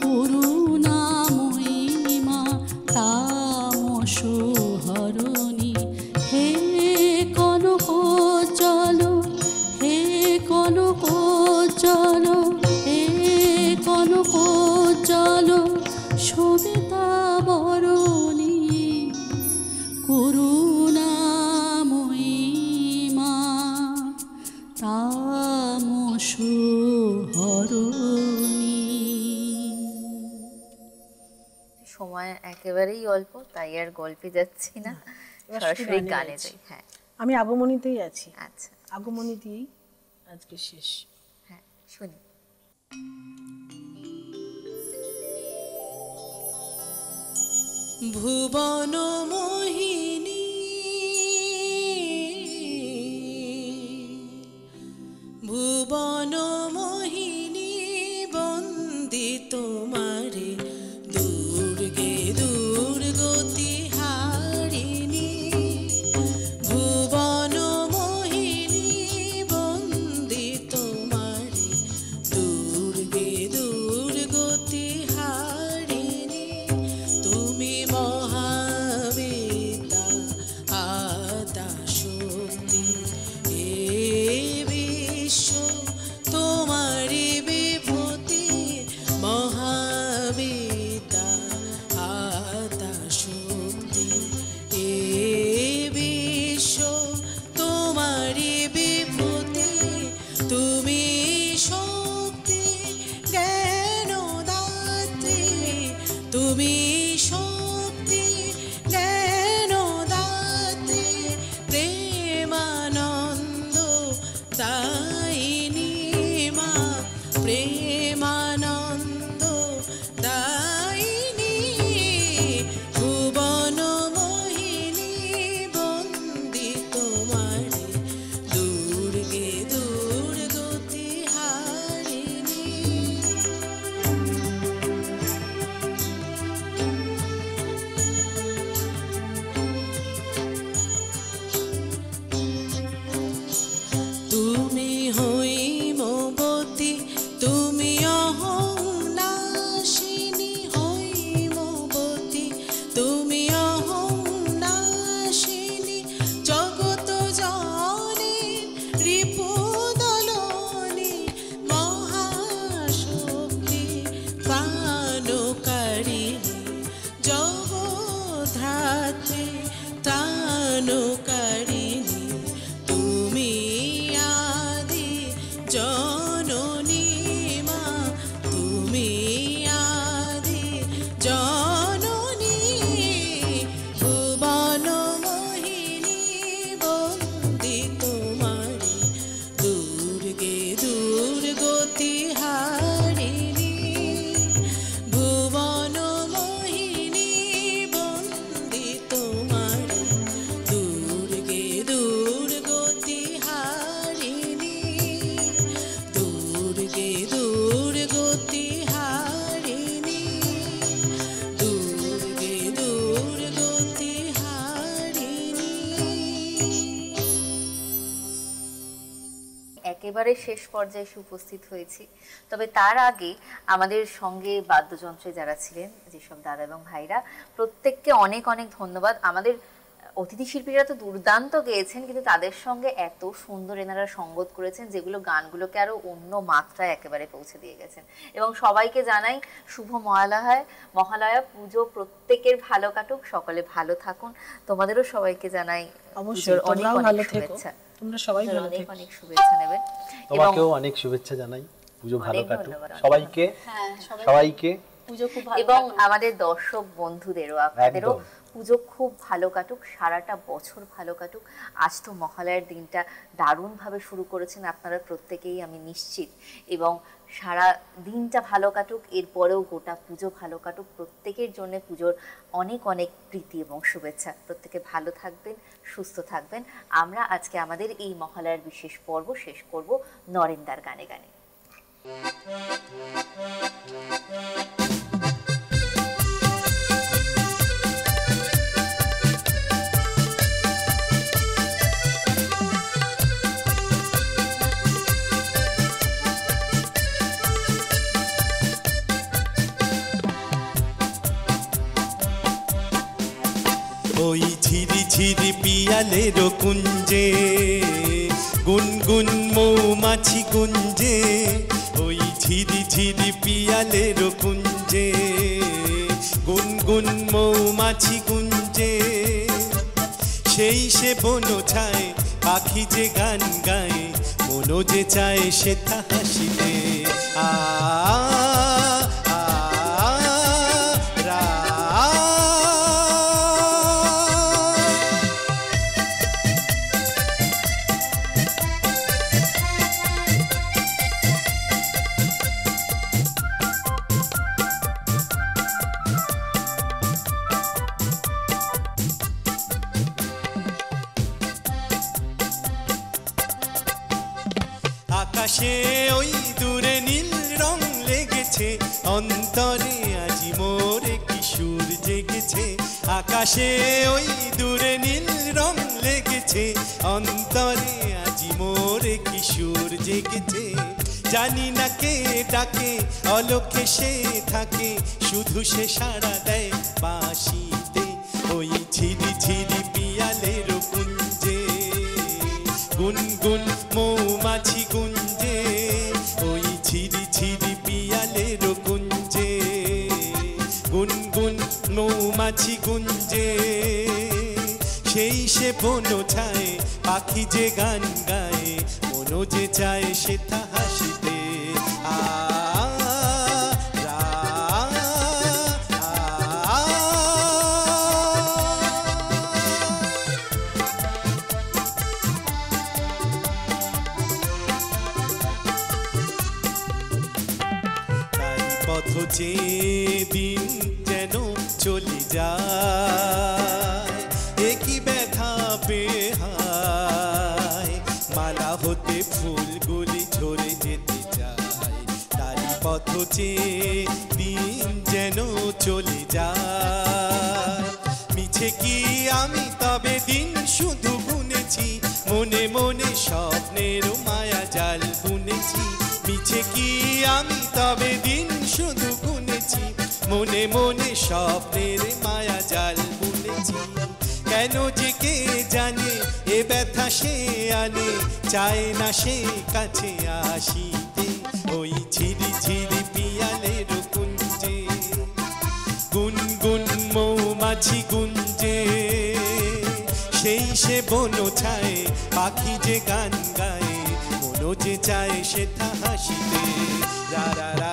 করুণাময়ী মা তামসুহরণী, হে কনকোজ্জ্বল, হে কনকোজ্জ্বল, হে কনকোজ্জ্বল সবিতা বরণী, করুণাময়ী মা তামসুহরণী। সময় একেবারেই অল্প, তাই আর গল্পে যাচ্ছি না, সরাসরি গানে যাই। হ্যাঁ, আমি আগমনীতেই আছি, আচ্ছা, আগমনী দিয়েই আজকে শেষ। হ্যাঁ শুনি। ভুবন মোহিনী ভুবন মোহিনী বন্দি তোমারে, দুর্গে দুর্গতি হারিণী, ভুবন মোহিনী বন্দি তোমারে, দুর্গে দুর্গতি হারিণী, তুমি মহাবীর ধাত্রী ত্রাণকারিণী তুমি আদি জননী মা তুমি আদি জননী ভুবন মোহিনী বন্দি তোমারি দুর্গে দুর্গতি হারিণী ভুবন মোহিনী বন্দি তোমারি দুর্গে দুর্গতি হারিণী দুর্গে দুর্গতি হারিণী দুর্গে দুর্গতি হারিণী। একেবারে শেষ পর্যায়ে এসে উপস্থিত হয়েছি, তবে তার আগে আমাদের সঙ্গে বাদ্যযন্ত্রে যারা ছিলেন, যেসব দাদা এবং ভাইরা, প্রত্যেককে অনেক অনেক ধন্যবাদ। আমাদের অতিথি শিল্পীরা তো দুর্দান্ত গেয়েছেন, কিন্তু তাদের সঙ্গে এত সুন্দর এনারা সঙ্গত করেছেন যেগুলো গানগুলোকে আরো অন্য মাত্রায় একেবারে পৌঁছে দিয়ে গেছেন। এবং সবাইকে জানাই শুভ মহালয়া পুজো প্রত্যেকের ভালো কাটুক, সকলে ভালো থাকুন। তোমাদেরও সবাইকে জানাই অবশ্যই পুজোর অনেক তোমরাও অনেক ভালো থেকো, শুভেচ্ছা। তোমরা সবাই ভালো অনেক থেকো। অনেক শুভেচ্ছা নেবেন এবং তোমাকেও অনেক শুভেচ্ছা জানাই, পুজো ভালো অনেক কাটুক ধন্যবাদ। সবাইকে, হ্যাঁ সবাইকে। পুজো খুব ভালো এবং কাটুক। আমাদের দর্শক বন্ধুদেরও, আপনাদেরও একদম। পুজো খুব ভালো কাটুক, সারাটা বছর ভালো কাটুক। আজ তো মহালয়ার দিনটা দারুণভাবে শুরু করেছেন আপনারা প্রত্যেকেই, আমি নিশ্চিত, এবং সারা দিনটা ভালো কাটুক, এরপরেও গোটা পুজো ভালো কাটুক। প্রত্যেকের জন্য পুজোর অনেক অনেক প্রীতি এবং শুভেচ্ছা। প্রত্যেকে ভালো থাকবেন, সুস্থ থাকবেন। আমরা আজকে আমাদের এই মহালয়ার বিশেষ পর্ব শেষ করব নরেন্দার গানে গানে। ওই ঝিরি ঝিরি পিয়ালের কুঞ্জে গুনগুন মৌমাছি গুঞ্জে ওই ঝিরি ঝিরি পিয়ালের কুঞ্জে গুনগুন মৌমাছি গুঞ্জে সেই সে বনো ছায় পাখি যে গান গায় মনো যে চায় সে তা হাসিতে আ আকাশে ওই দূরে নীল রং লেগেছে অন্তরে আজি মোরে কিশোর জেগেছে আকাশে ওই দূরে নীল রং লেগেছে অন্তরে আজি মোরে কিশোর জেগেছে জানি না কে ডাকে অলক্ষে সে থাকে শুধু সে সাড়া দেয় বাঁশিতে ওই ঝিরি ঝিরি পিয়ালের কুঞ্জে গুনগুন মৌমাছি গুঞ্জে ওই ঝিরি ঝিরি পিয়ালের কুঞ্জে গুনগুন মৌমাছি গুঞ্জে সেই সে বনো ছায় পাখি যে গান গায় মনো যে চায় সে তা হাসিতে আ পথ যে দিন যেন চলে যায় একই ব্যথা বেহায় মালা হতে ফুলগুলি ঝরে যেতে চায় তারই পথ যে দিন যেন চলে যায় মিছে কি আমি তবে দিন শুধু গুনেছি মনে মনে স্বপ্নের মায়া জাল বুনেছি মিছে কি আমি তবে দিন শুধু গুনেছি মনে মনে স্বপ্নের মায়া জাল বুনেছি কেন যে কে জানে এ ব্যথা সে আনে চায় না সে কাছে আসিতে ওই ঝিরি ঝিরি পিয়ালের কুঞ্জে গুনগুন মৌমাছি গুঞ্জে কোনো ছায়ে পাখি যে গান গায়, মনো যে চায় সেথা হাসিতে রা রা রা